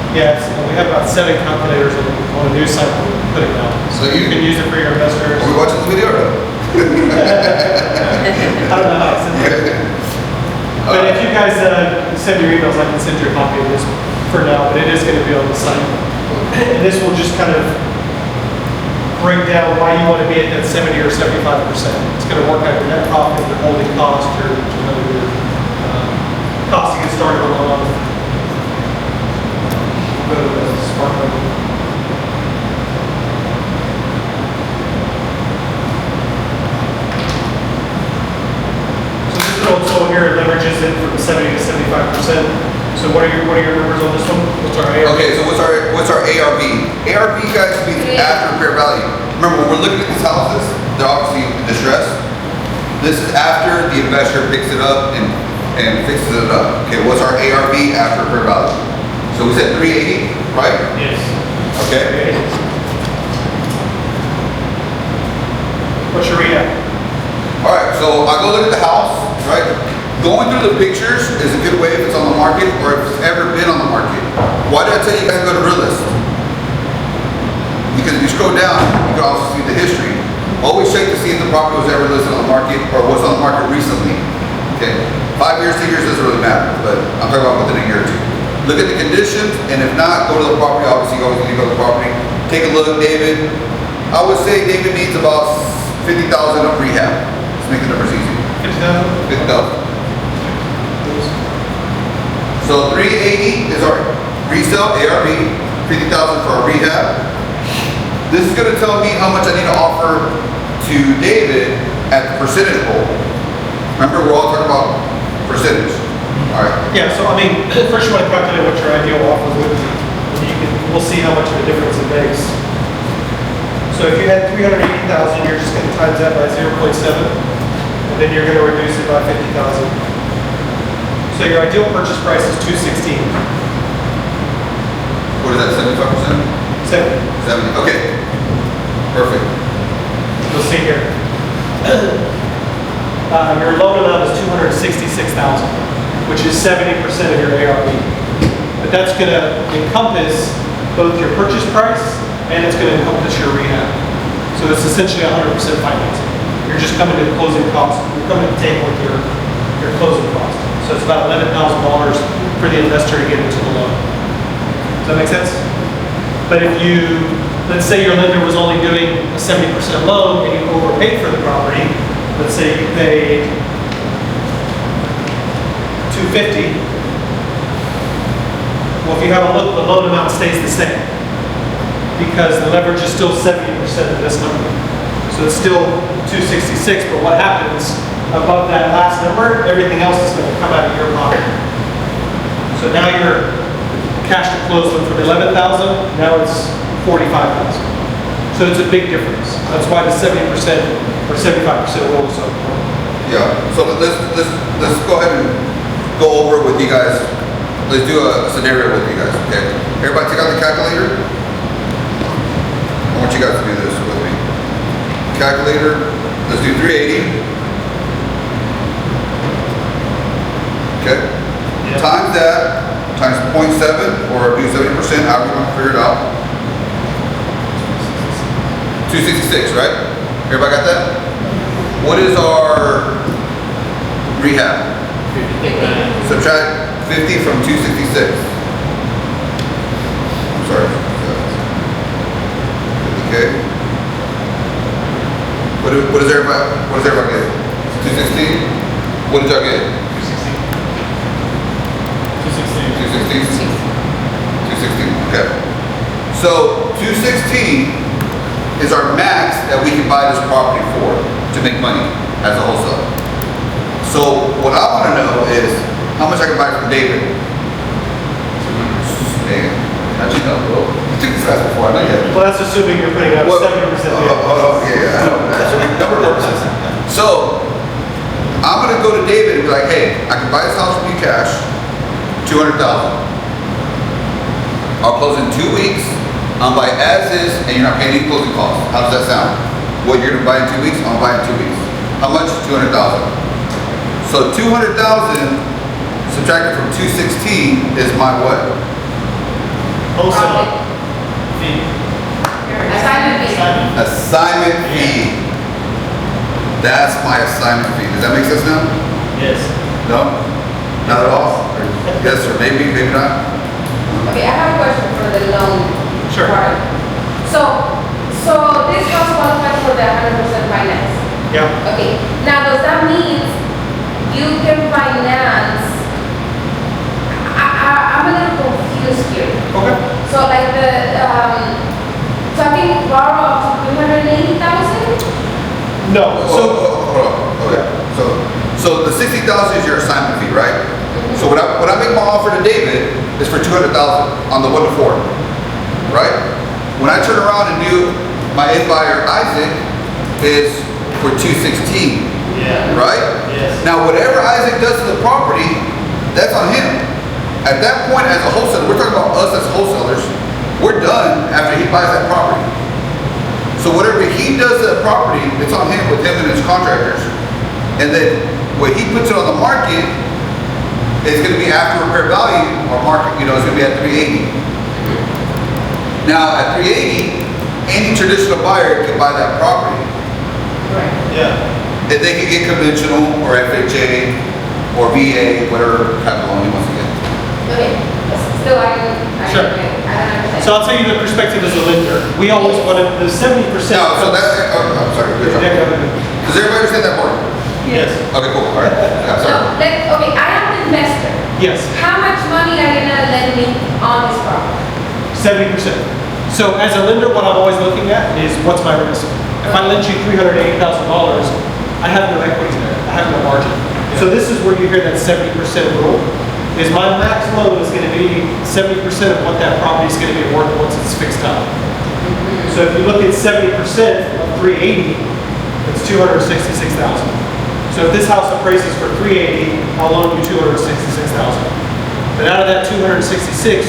Yeah, we have about 7 calculators on a new site we're putting out. So you can use it for your investors. Are we watching this video or no? I don't know how to send it. But if you guys send your emails, I can send you a copy of this for now, but it is going to be on the site. And this will just kind of break down why you want to be at that 70 or 75%. It's going to work out your net profit, your holding cost, your cost to get started on the loan. Go to the smart money. So this is also here, it leverages raise it from 70 to 75%. So what are your numbers on this one? What's our ARV? Okay, so what's our ARV? ARV, guys, means after fair value. Remember, when we're looking at these houses, they're obviously distressed. This is after the investor picks it up and fixes it up. Okay, what's our ARV after fair value? So we said 380, right? Yes. Okay. What's your rehab? All right, so I go look at the house, right? Going through the pictures is a good way if it's on the market or if it's ever been on the market. Why did I tell you guys to go to Realist? Because if you scroll down, you can also see the history. Always check to see if the property was ever listed on the market or was on the market recently. Okay, 5 years, 10 years doesn't really matter, but I'm talking about within a year or two. Look at the conditions, and if not, go to the property. Obviously, you always need to go to the property. Take a look, David. I would say David needs about 50,000 of rehab. Let's make the numbers easy. 50,000? 50,000. So 380 is our resale ARV, 50,000 for our rehab. This is going to tell me how much I need to offer to David at the percentage goal. Remember, we're all talking about percentage. All right. Yeah, so I mean, first you want to calculate what your ideal offer would be. We'll see how much of a difference it makes. So if you had 380,000, you're just going to times that by 0.7, and then you're going to reduce it by 50,000. So your ideal purchase price is 216. What is that, 75%? 70. 70, okay. Perfect. You'll see here. Your loan amount is 266,000, which is 70% of your ARV. But that's going to encompass both your purchase price and it's going to encompass your rehab. So it's essentially 100% financing. You're just coming to the closing cost. You're coming to the table with your closing cost. So it's about $11,000 for the investor to get into the loan. Does that make sense? But if you, let's say your lender was only doing a 70% loan and you overpaid for the property, let's say you paid $250. Well, if you have a look, the loan amount stays the same because the leverage is still 70% of this number. So it's still 266, but what happens above that last number, everything else is going to come out of your pocket. So now your cash to close went from 11,000, now it's 45,000. So it's a big difference. That's why the 70% or 75% rule is so important. Yeah. So let's go ahead and go over it with you guys. Let's do a scenario with you guys. Okay. Everybody, take out the calculator. I want you guys to do this with me. Calculator. Let's do 380. Okay. Yeah. Times that times 0.7 or do 70%. However you want to figure it out. 266, right? Everybody got that? What is our rehab? 50. Subtract 50 from 266. I'm sorry. Okay. What does everybody get? 216? What did y'all get? 216. 216. Okay. So 216 is our max that we can buy this property for to make money as a wholesaler. So what I want to know is how much I can buy from David. Man, how'd you know, bro? You took this class before, I know you. Well, that's assuming you're putting up 70%. Yeah, I know. That's number purposes. So I'm going to go to David and be like, hey, I can buy this house from you cash, 200,000. I'll close in 2 weeks. I'm buy as is, and you're not paying any closing costs. How does that sound? What you're gonna buy in 2 weeks, I'm gonna buy in 2 weeks. How much? 200,000. So 200,000 subtracted from 216 is my what? Wholesale fee. Assignment fee. Assignment fee. That's my assignment fee. Does that make sense now? Yes. No? Not at all? Or yes, or maybe, maybe not? Okay, I have a question for the loan. Sure. Part. So this house qualifies for the 100% finance. Yeah. Okay. Now, does that mean you can finance? I'm a little confused here. Okay. So like so I can borrow up to 380,000? No. So, hold on. Okay. So the 260,000 is your assignment fee, right? So when I make my offer to David, it's for 200,000 on the 1 to 4, right? When I turn around and do my end buyer Isaac, is for 216, right? Yes. Now whatever Isaac does to the property, that's on him. At that point, as a wholesaler, we're talking about us as wholesalers. We're done after he buys that property. So whatever he does to the property, it's on him with him and his contractors. And then when he puts it on the market, it's going to be after repair value or market. You know, it's going to be at 380. Now at 380, any traditional buyer can buy that property. Right. Yeah. And they can get conventional or FHA or VA, whatever type of loan he wants to get. Okay, still I don't Sure. understand. So I'll tell you the perspective as a lender. We always wanted the 70%. No, so that's, I'm sorry, good job. Yeah, go ahead. Does everybody understand that part? Yes. Okay, cool, all right. Yeah, So, sorry. okay, I am an investor. Yes, How much money are you gonna lend me on this property? 70%. So as a lender, what I'm always looking at is what's my risk. If I lend you $380,000, I have no equity there. I have no margin. So this is where you hear that 70% rule. Is my max loan is going to be 70% of what that property is going to be worth once it's fixed up. So if you look at 70% of 380, it's 266,000. So if this house appraises for 380, I'll loan you 266,000. But out of that 266,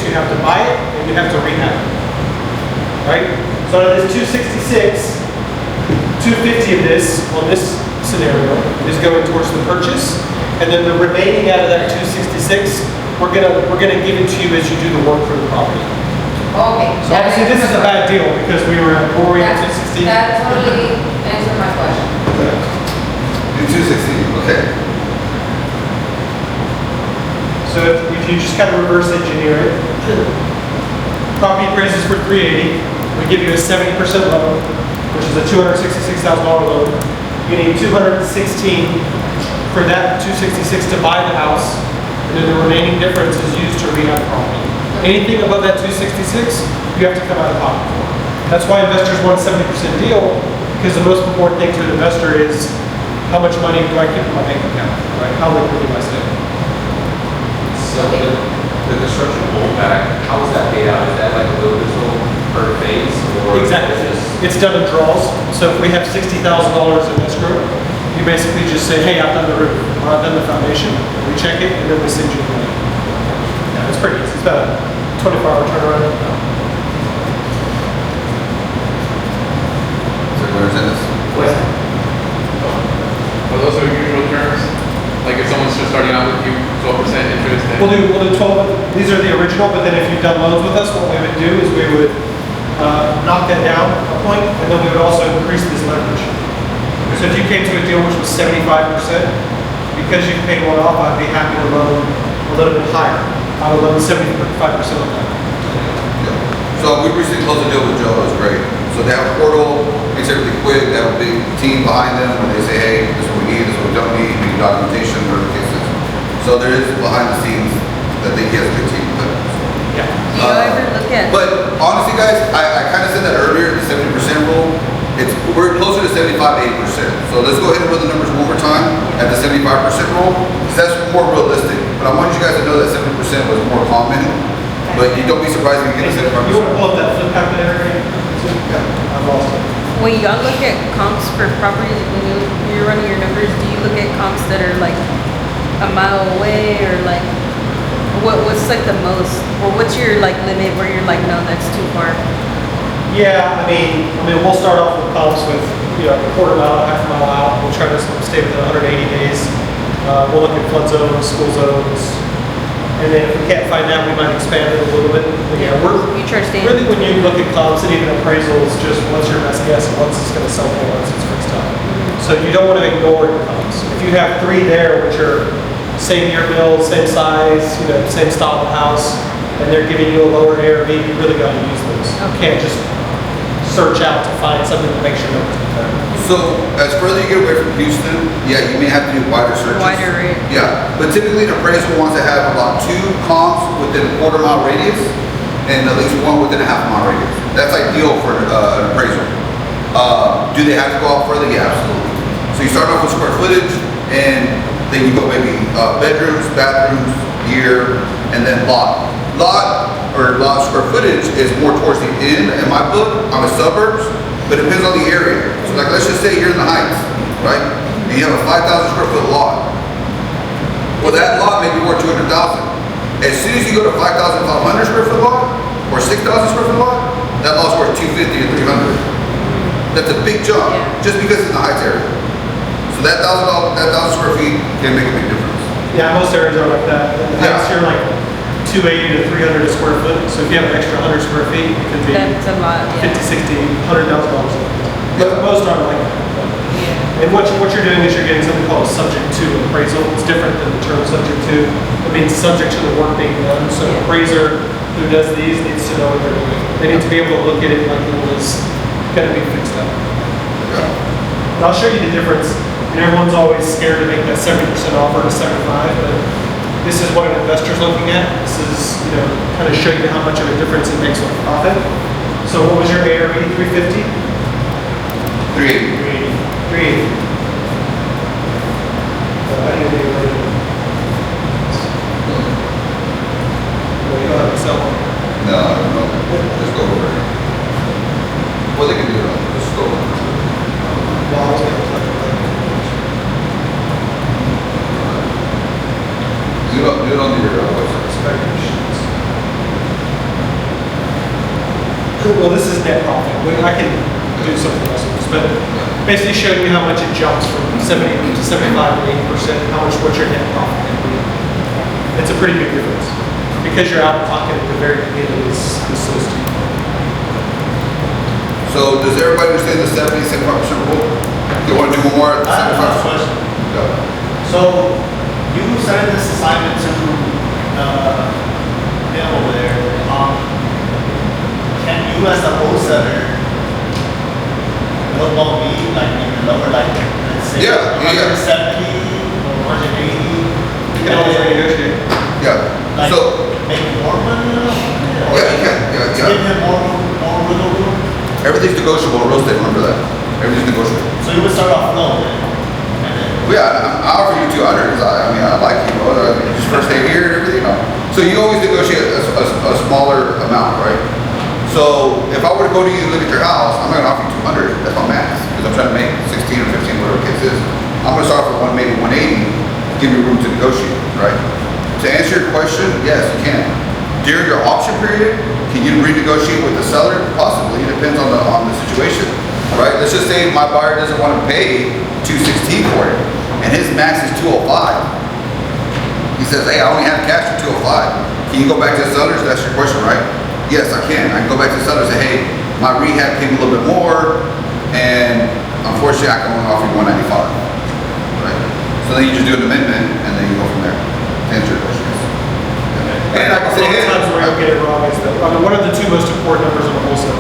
you have to buy it and you have to rehab it. Right? So out of this 266, 250 of this on this scenario is going towards the purchase, and then the remaining out of that 266, we're gonna give it to you as you do the work for the property. Okay. So obviously this is a bad deal because we were at 216. That totally answered my question. In 216, okay. So if you just kind of reverse engineer it, property appraises for 380, we give you a 70% loan, which is a $266,000 loan. You need 216 for that 266 to buy the house, and then the remaining difference is used to rehab the property. Anything above that 266, you have to come out of pocket for. That's why investors want a 70% deal, because the most important thing to an investor is how much money do I keep in my bank account, right? How liquid do I stay? So the construction holdback, how is that paid out? Is that like a little bit per phase or? Exactly. It's done in draws. So if we have $60,000 in escrow, you basically just say, hey, I've done the roof, or I've done the foundation, we check it, and then we send you the money. Yeah, it's pretty easy. It's about a 24-hour turnaround. So you understand this? Are those are usual terms? Like if someone's just starting out with you, 12% interest, then? We'll do 12, these are the original, but then if you've done loans with us, what we would do is we would knock that down a point, and then we would also increase this leverage. So if you came to a deal which was 75%, because you've paid one off, I'd be happy to loan a little bit higher. I would loan 75% of that. Yeah. So we recently closed a deal with Joe, it was great. So they have a portal, makes everything quick, they have a big team behind them where they say, hey, this is what we need, this is what we don't need, we need documentation, whatever the case is. So there is behind the scenes that they get a good team with them. Yeah. Do you ever look at? But honestly guys, I kind of said that earlier, the 70% rule, we're closer to 75, 80%. So let's go ahead and run the numbers one more time at the 75% rule, because that's more realistic. But I want you guys to know that 70% was more common, but you don't be surprised if you get the 75%. You want to pull up that flip calculator? I've lost it. When y'all look at comps for properties, when you're running your numbers, do you look at comps that are like a mile away, or like what's like the most, or what's your like limit where you're like, no, that's too far? Yeah, I mean, we'll start off with comps with, a quarter mile, half a mile out. We'll try to stay within 180 days. We'll look at flood zones, school zones, and then if we can't find that, we might expand it a little bit. But yeah, You try to stay. really when you look at comps and even appraisals, just what's your best guess and what's it's going to sell for once it's fixed up. So you don't want to ignore your comps. If you have 3 there, which are same year build, same size, same style of house, and they're giving you a lower ARV, you really got to use those. You can't just search out to find something that makes your numbers better. So as further you get away from Houston, yeah, you may have to do wider searches. Wider rate. Yeah, but typically an appraiser wants to have about 2 comps within a quarter mile radius and at least 1 within a half mile radius. That's ideal for an appraiser. Do they have to go out further? Yeah, absolutely. So you start off with square footage, and then you go maybe bedrooms, bathrooms, year, and then lot. Lot square footage is more towards the end in my book on the suburbs, but it depends on the area. So like let's just say you're in the Heights, right? And you have a 5,000 square foot lot. Well, that lot may be worth 200,000. As soon as you go to 5,500 square foot lot or 6,000 square foot lot, that lot's worth 250 and 300. That's a big jump just because it's in the Heights area. So that $1,000 square feet can make a big difference. Yeah, most areas are like that. In the Heights, you're like 280 to 300 a square foot. So if you have an extra 100 square feet, it could be That's a lot, yeah. 50, 60, $100,000. But most aren't like that. Yeah. And what you're doing is you're getting something called a subject to appraisal. It's different than the term subject to. It means subject to the work being done. So an appraiser who does these needs to know what they're doing. They need to be able to look at it like it was going to be fixed up. And I'll show you the difference. And everyone's always scared to make that 70% offer to 75, but this is what an investor's looking at. This is, kind of show you how much of a difference it makes on profit. So what was your ARV? 350? 380. 380. I didn't even know. Well, you don't have Excel. No, I don't know. Just go over it. Well, they can do it. Just go over it. Well, I was going to touch on that. Do it on your website. Spectrum sheets. Well, this is net profit. I can do something else with this, but basically showing you how much it jumps from 70 to 75 to 80%, how much what your net profit can be. It's a pretty big difference because you're out of pocket at the very beginning is so steep. So does everybody understand the 70-75% rule? You want to do one more? I have a question. Go. So you sent this assignment to him over there. Can you as a wholesaler lowball me, like maybe lower, like let's say Yeah. 170 or 180? You can always renegotiate. Yeah. Like So make more money on it? Or Yeah. give him more wiggle room? everything's negotiable in real estate. Remember that. Everything's negotiable. So you would start off low then? And then Well, yeah, I offer you 200 because I like you. Just first day here and everything. So you always negotiate a smaller amount, right? So if I were to go to you and look at your house, I'm not going to offer you 200. That's my max because I'm trying to make 16 or 15, whatever the case is. I'm going to start for maybe 180. Give you room to negotiate, right? To answer your question, yes, you can. During your option period, can you renegotiate with the seller? Possibly. It depends on the situation, right? Let's just say my buyer doesn't want to pay $216 for it, and his max is $205. He says, "Hey, I only have cash for $205. Can you go back to the sellers?" That's your question, right? Yes, I can. I can go back to the sellers and say, "Hey, my rehab came a little bit more, and unfortunately, I can only offer you $195." Right? So then you just do an amendment, and then you go from there. To answer your question. And I can say, A lot of "Hey, times where you get it wrong is that, what are the two most important numbers on a wholesale?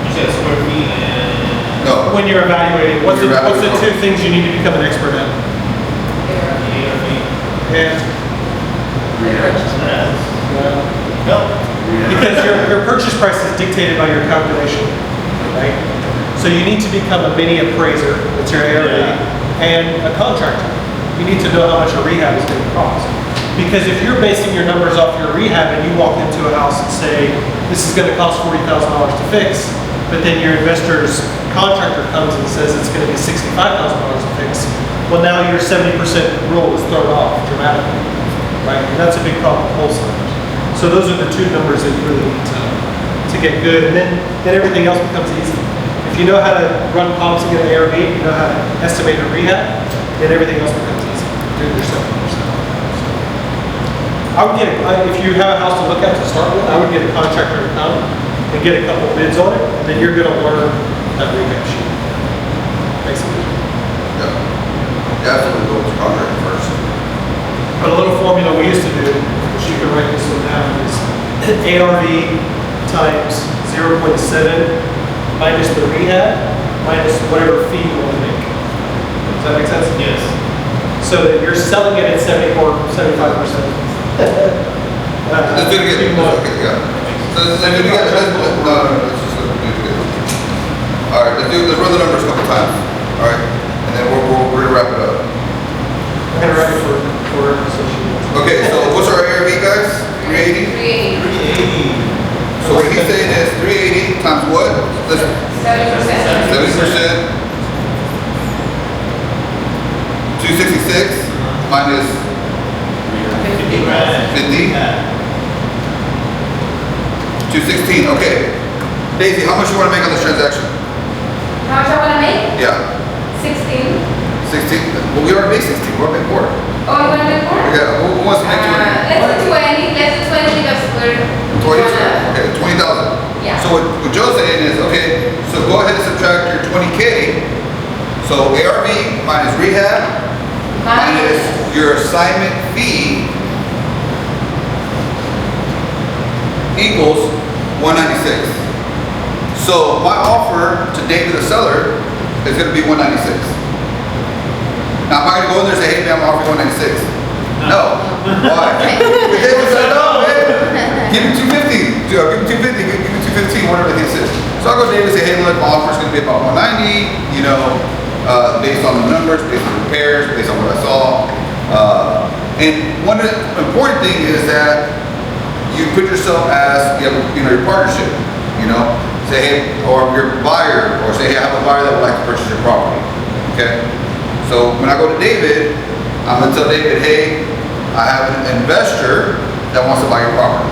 you said square feet and no." When you're evaluating, what's the Evaluating. two things you need to become an expert at? And no. because your purchase price is dictated by your calculation, right? So you need to become a mini appraiser, that's your ARV, and a contractor. You need to know how much a rehab is going to cost. Because if you're basing your numbers off your rehab and you walk into a house and say, this is going to cost $40,000 to fix, but then your investor's contractor comes and says it's going to be $65,000 to fix, well now your 70% rule is thrown off dramatically, right? And that's a big problem with wholesalers. So those are the two numbers that you really need to get good, and then everything else becomes easy. If you know how to run comps and get an ARV, you know how to estimate a rehab, then everything else becomes easy. Do it yourself. I would get, if you have a house to look at to start with, I would get a contractor to come and get a couple bids on it, and then you're gonna learn that rehab sheet. Basically. Yeah. Definitely go with the contract first. But a little formula we used to do, which you can write this one down, is ARV times 0.7 minus the rehab minus whatever fee you want to make. Does that make sense? Yes. So that you're selling it at 74, 75%. Let's do it again. Okay, yeah. Let's do it again. No, let's just do it together. All right, let's run the numbers a couple times. All right, and then we're gonna wrap it up. I'm gonna minus 50 grand. 50? Yeah. 216, okay. Daisy, how much you wanna make on this transaction? How much I wanna make? Yeah, 16. 16, well, we already made 16, we're up at quarter. Oh, you wanna make more? Yeah, who wants to make 20? Let's do 20. Let's do 20 because we're. 20, okay, 20,000. Yeah. So what Joe's saying is, okay, so go ahead and subtract your 20K. So ARV minus rehab minus your assignment fee equals 196. So my offer to David the seller is gonna be 196. Now am I gonna go in there and say, hey man, I'm offering 196? No. Why? Because David said, no, man. Give me 250. Joe, give me 250. Give me 215, whatever he says. So I'll go to David and say, hey, look, my offer's gonna be about 190, you know, based on the numbers, based on the repairs, based on what I saw. And one of the important thing is that you put yourself as, you know, your partnership, you know, say, hey, or your buyer, or say, hey, I have a buyer that would like to purchase your property, okay? So when I go to David, I'm gonna tell David, hey, I have an investor that wants to buy your property.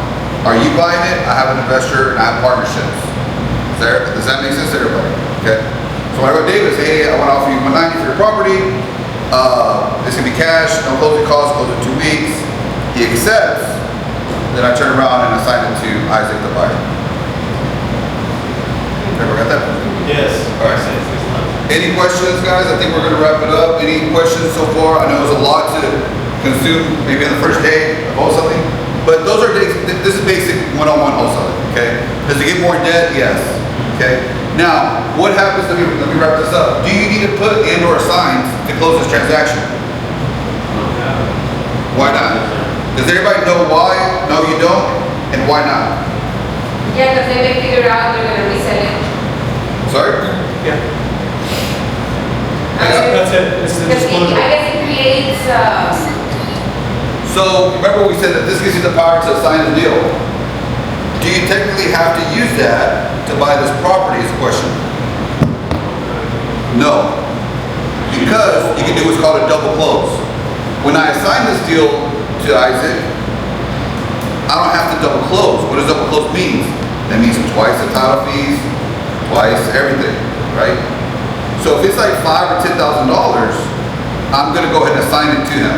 Are you buying it? I have an investor and I have partnerships. Does that make sense to everybody? Okay. So when I go to David, say, hey, I want to offer you 190 for your property. It's gonna be cash, no closing costs, close in 2 weeks. He accepts. Then I turn around and assign it to Isaac the buyer. Everybody got that? Yes. All right. Any questions, guys? I think we're gonna wrap it up. Any questions so far? I know it was a lot to consume, maybe on the first day of wholesaling, but those are this is basic one-on-one wholesaling. Okay. Does it get more in debt? Yes. Okay. Now, what happens? Let me wrap this up. Do you need to put and/or signs to close this transaction? Why not? Does everybody know why? No, you don't, and why not? Yeah, because they may figure out they're gonna resell it. Sorry. Yeah. I guess- That's it. It's the Because disclosure. I guess it creates, So remember we said that this gives you the power to assign a deal. Do you technically have to use that to buy this property is the question. No. Because you can do what's called a double close. When I assign this deal to Isaac, I don't have to double close. What does double close mean? That means twice the title fees, twice everything, right? So if it's like $5,000 or $10,000, I'm gonna go ahead and assign it to him.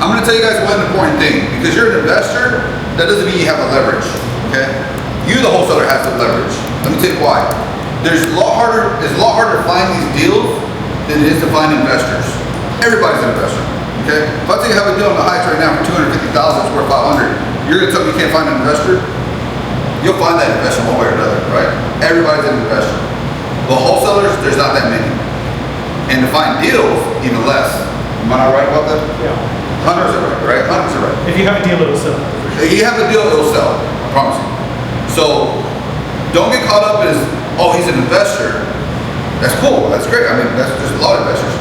I'm gonna tell you guys one important thing. Because you're an investor, that doesn't mean you have a leverage, okay? You, the wholesaler, has the leverage. Let me tell you why. It's a lot harder to find these deals than it is to find investors. Everybody's an investor, okay? If I tell you I have a deal on the heights right now for $250,000, it's worth $500, you're gonna tell me you can't find an investor? You'll find that investor one way or another, right? Everybody's an investor. But wholesalers, there's not that many. And to find deals, even less. Am I not right about that? Yeah. Hundreds are right, right? Hundreds are right. If you have a deal, it'll sell. If you have a deal, it'll sell. I promise you. So don't get caught up as, oh, he's an investor. That's cool. That's great. I mean, there's a lot of investors.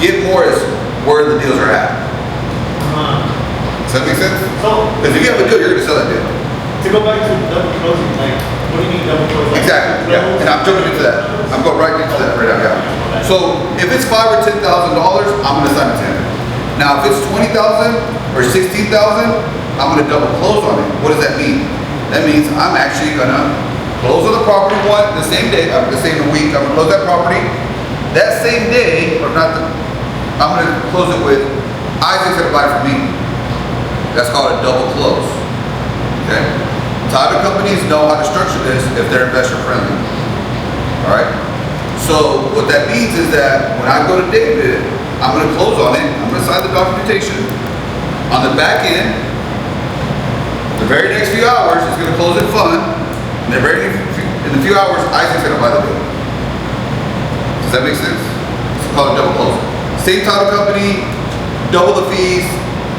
Get more as where the deals are at. Does that make sense? So, Because if you have a deal, you're going to sell that deal. to go back to double closing, like, what do you mean double closing? Exactly. Yeah. And I'm jumping into that. I'm going right into that right now. Yeah. So if it's $5,000 or $10,000, I'm going to assign it to him. Now, if it's $20,000 or $16,000, I'm going to double close on it. What does that mean? That means I'm actually going to close on the property the same day, the same week. I'm going to close that property that same day, or not. I'm going to close it with Isaac's going to buy it from me. That's called a double close. Okay. Title companies know how to structure this if they're investor friendly. All right. So what that means is that when I go to David, I'm going to close on it. I'm going to sign the documentation. On the back end, the very next few hours, it's going to close in fund. In the few hours, Isaac's going to buy the deal. Does that make sense? It's called a double close. Same title company, double the fees,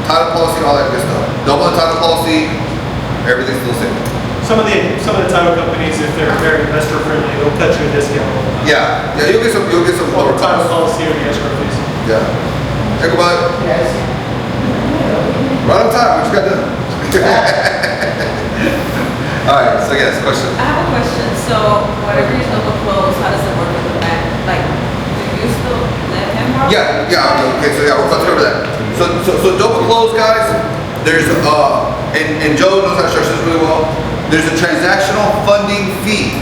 title policy, all that good stuff. Double the title policy, everything's still the same. Some of the title companies, if they're very investor friendly, they'll cut you a discount. Yeah, you'll get some lower Or title costs. policy or the escrow fees. Yeah. Everybody, Yes. right on time, we just got done. All right, so yes, question. I have a question. So whatever you double close, how does it work with the bank? Like, do you still let him borrow Okay, so yeah, we're about to cover that. So double close, guys. There's and Joe knows how to structure this really well. There's a transactional funding fee.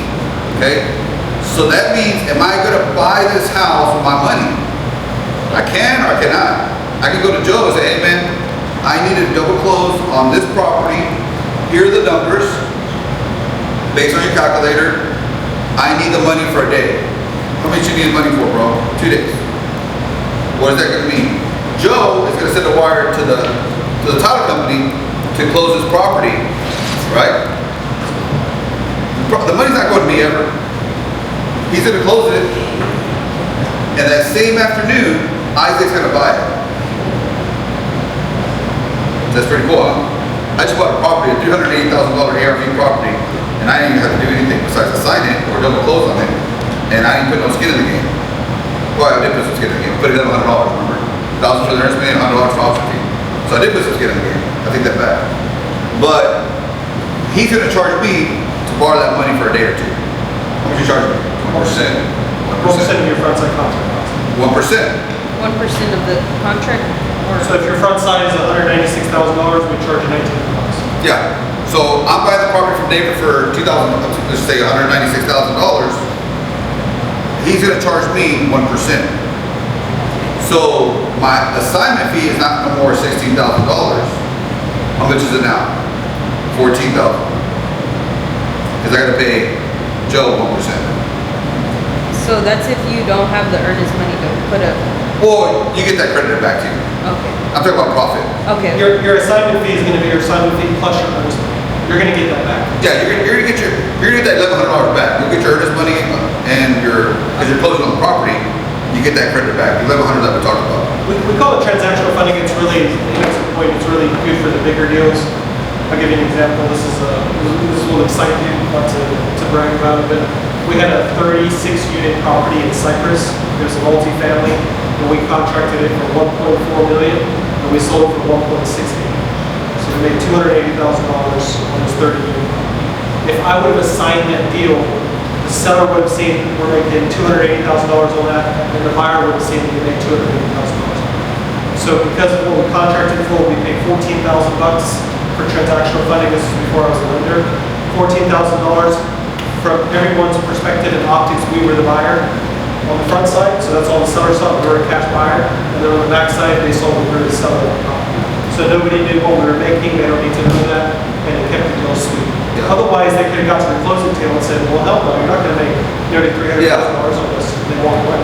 Okay, so that means, am I gonna buy this house with my money? I can or I cannot. I can go to Joe and say, hey man, I need a double close on this property. Here are the numbers. Based on your calculator, I need the money for a day. How much you need the money for, bro? 2 days. What is that gonna mean? Joe is gonna send a wire to the title company to close this property, right? The money's not going to me ever. He's gonna close it, and that same afternoon, Isaac's gonna buy it. That's pretty cool, huh? I just bought a property, a $380,000 ARV property, and I didn't even have to do anything besides assign it or double close on it, and I didn't put no skin in the game. Well, I did put some skin in the game. I put it $100, remember? $1,000 for the earnest money, $100 for option fee. So I did put some skin in the game. I take that back. But he's gonna charge me to borrow that money for a day or two. How much you charge me? 1%. 1% of your front side contract cost. 1%. 1% of the contract, or? So if your front side is $196,000, we charge you $1,900. Yeah. So I'm buying the property from David for let's say $196,000. He's gonna charge me 1%. So my assignment fee is not no more $16,000. How much is it now? $14,000. Because I gotta pay Joe 1%. So that's if you don't have the earnest money to put up. Well, you get that credited back to you. Okay. I'm talking about profit. Okay. Your assignment fee is gonna be your assignment fee plus your earnest money. You're gonna get that back. Yeah, you're gonna get that $1,100 back. You'll get your earnest money and because you're closing on the property, you get that credit back. The $1,100 that we talked about. We call it transactional funding. It's really, it makes a point, it's really good for the bigger deals. I'll give you an example. This will excite you, not to brag about it, but we had a 36-unit property in Cyprus. It was a multifamily, and we contracted it for $1.4 million, and we sold it for $1.6 million. So we made $280,000 on this 30-unit property. If I would have assigned that deal, the seller would have seen we're making $280,000 on that, and the buyer would have seen we made $280,000. So because of what we contracted for, we paid $14,000 for transactional funding. This is before I was a lender. $14,000 from everyone's perspective and optics, we were the buyer on the front side. So that's all the seller saw. We were a cash buyer. And then on the back side, they saw we were the seller of the property. So nobody knew what we were making. They don't need to know that. And it kept the deal sweet. Yeah. Otherwise, they could have got to the closing table and said, well, hell no, you're not going to make nearly $300,000 on this. And they walk away.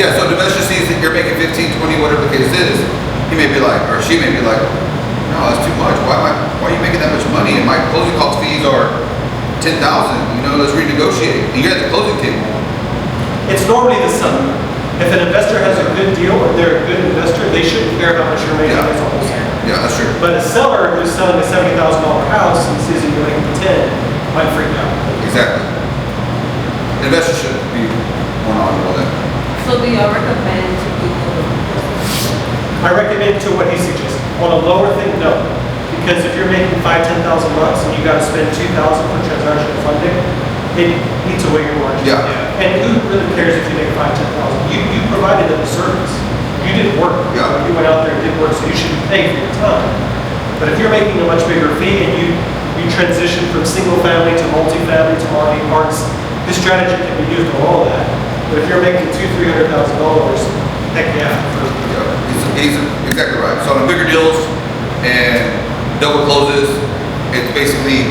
Yeah, so the investor sees that you're making 15, 20, whatever the case is, he may be like, or she may be like, no, that's too much. Why are you making that much money? And my closing cost fees are $10,000. Let's renegotiate. And you're at the closing table. It's normally the seller. If an investor has a good deal or they're a good investor, they shouldn't care how much you're making as a wholesaler. Yeah, that's true. But a seller who's selling a $70,000 house and sees that you're making 10 might freak out. Exactly. The investor should be more knowledgeable of that. So do y'all recommend to do? I recommend to what he suggested. On a lower thing, no. Because if you're making $5,000, $10,000 and you got to spend $2,000 for transactional funding, it eats away your margin. Yeah. And who really cares if you make $5,000, $10,000? You provided them a service. You didn't work. Yeah. You went out there and did work, so you should be paid for your time. But if you're making a much bigger fee and you transition from single family to multifamily to RV parks, this strategy can be used on all of that. But if you're making $200,000, $300,000, heck yeah. He's exactly right. So on the bigger deals and double closes, it's basically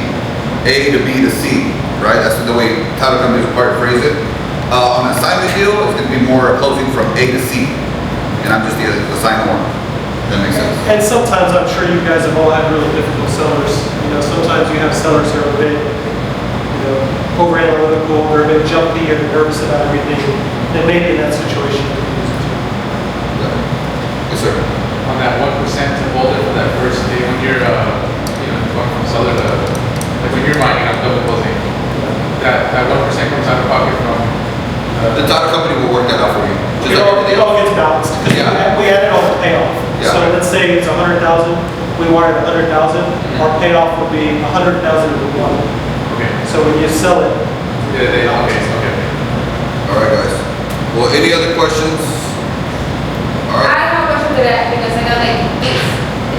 A to B to C, right? That's the way title companies require to phrase it. On an assignment deal, it's going to be more closing from A to C, and I'm just the assigned one. That makes sense. And sometimes I'm sure you guys have all had really difficult sellers. Sometimes you have sellers who are a bit, over analytical, or a bit jumpy, or nervous about everything. And maybe in that situation, Yes, sir. On that 1% to hold it for that first day when you're, going from seller to, like when you're buying it on double closing, that 1% comes out of pocket from The title company will work that out for you. It all gets balanced. Yeah. We added all the payoff. Yeah. So let's say it's 100,000, we wired 100,000, our payoff would be 100,000 if we want. Okay. So when you sell it, Okay. All right, guys. Well, any other questions? look at that because I know like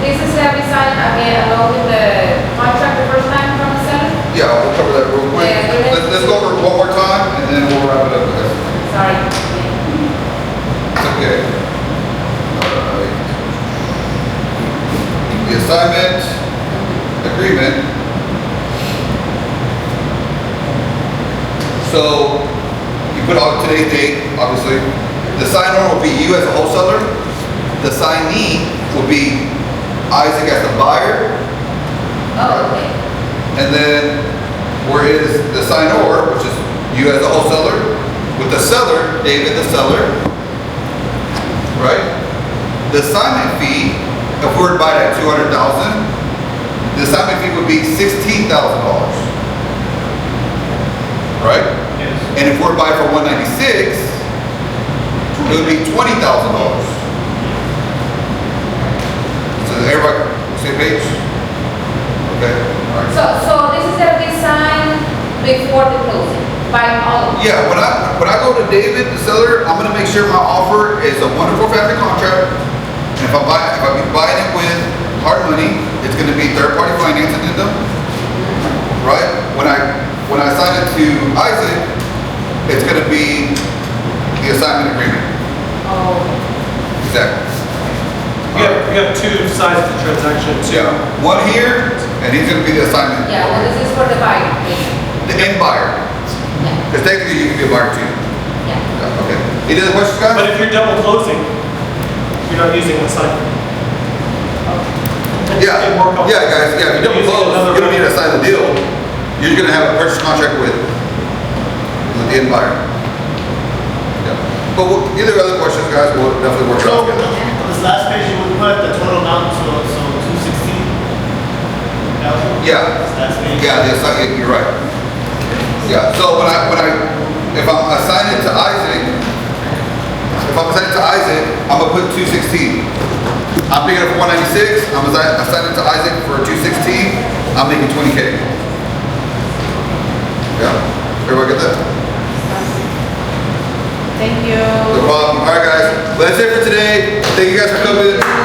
this is every sign again along with the contract the first time from the seller. Yeah, we'll cover that real quick. Yeah, Let's go over it one more time, and then we'll wrap it up, guys. Sorry. It's okay. Alright. The assignment agreement. So, you put on today's date, obviously. The signer will be you as a wholesaler. The signee will be Isaac as the buyer. Oh, okay. And then, where is the signor, which is you as the wholesaler, with the seller, David the seller, right? The assignment fee, if we were to buy it at $200,000, the assignment fee would be $16,000, right? Yes. And if we're to buy it for $196,000, it would be $20,000. So everybody, same page? Okay, all right. So this is gonna be signed before the closing by all of you. Yeah, when I go to David, the seller, I'm gonna make sure my offer is a wonderful family contract. And if I'm buying it with hard money, it's gonna be third-party financing in them, right? When I sign it to Isaac, it's gonna be the assignment agreement. Oh, Exactly. You have two sides of the transaction, too. Yeah, one here, and he's gonna be the assignment, yeah, well, this is for the buyer, basically. the end buyer. Yeah, Because technically you can be a buyer too. yeah. Yeah, okay. Any other questions, guys? But if you're double closing, you're not using one side. Yeah, guys, yeah, if you double close, you don't need to sign the deal. You're gonna have a purchase contract with the end buyer. Yeah. But either other questions, guys, we'll definitely work it So, out together. on this last page, you would put the total amount, so 216. Yeah. This last page. Yeah, the assignment, you're right. Yeah, so if I'm assigning it to Isaac, I'm gonna put 216. I'm picking up for 196, I'm assigning it to Isaac for 216, I'm making 20K. Yeah, everybody get that? Thank you. No problem. All right, guys. Well, that's it for today. Thank you guys for coming.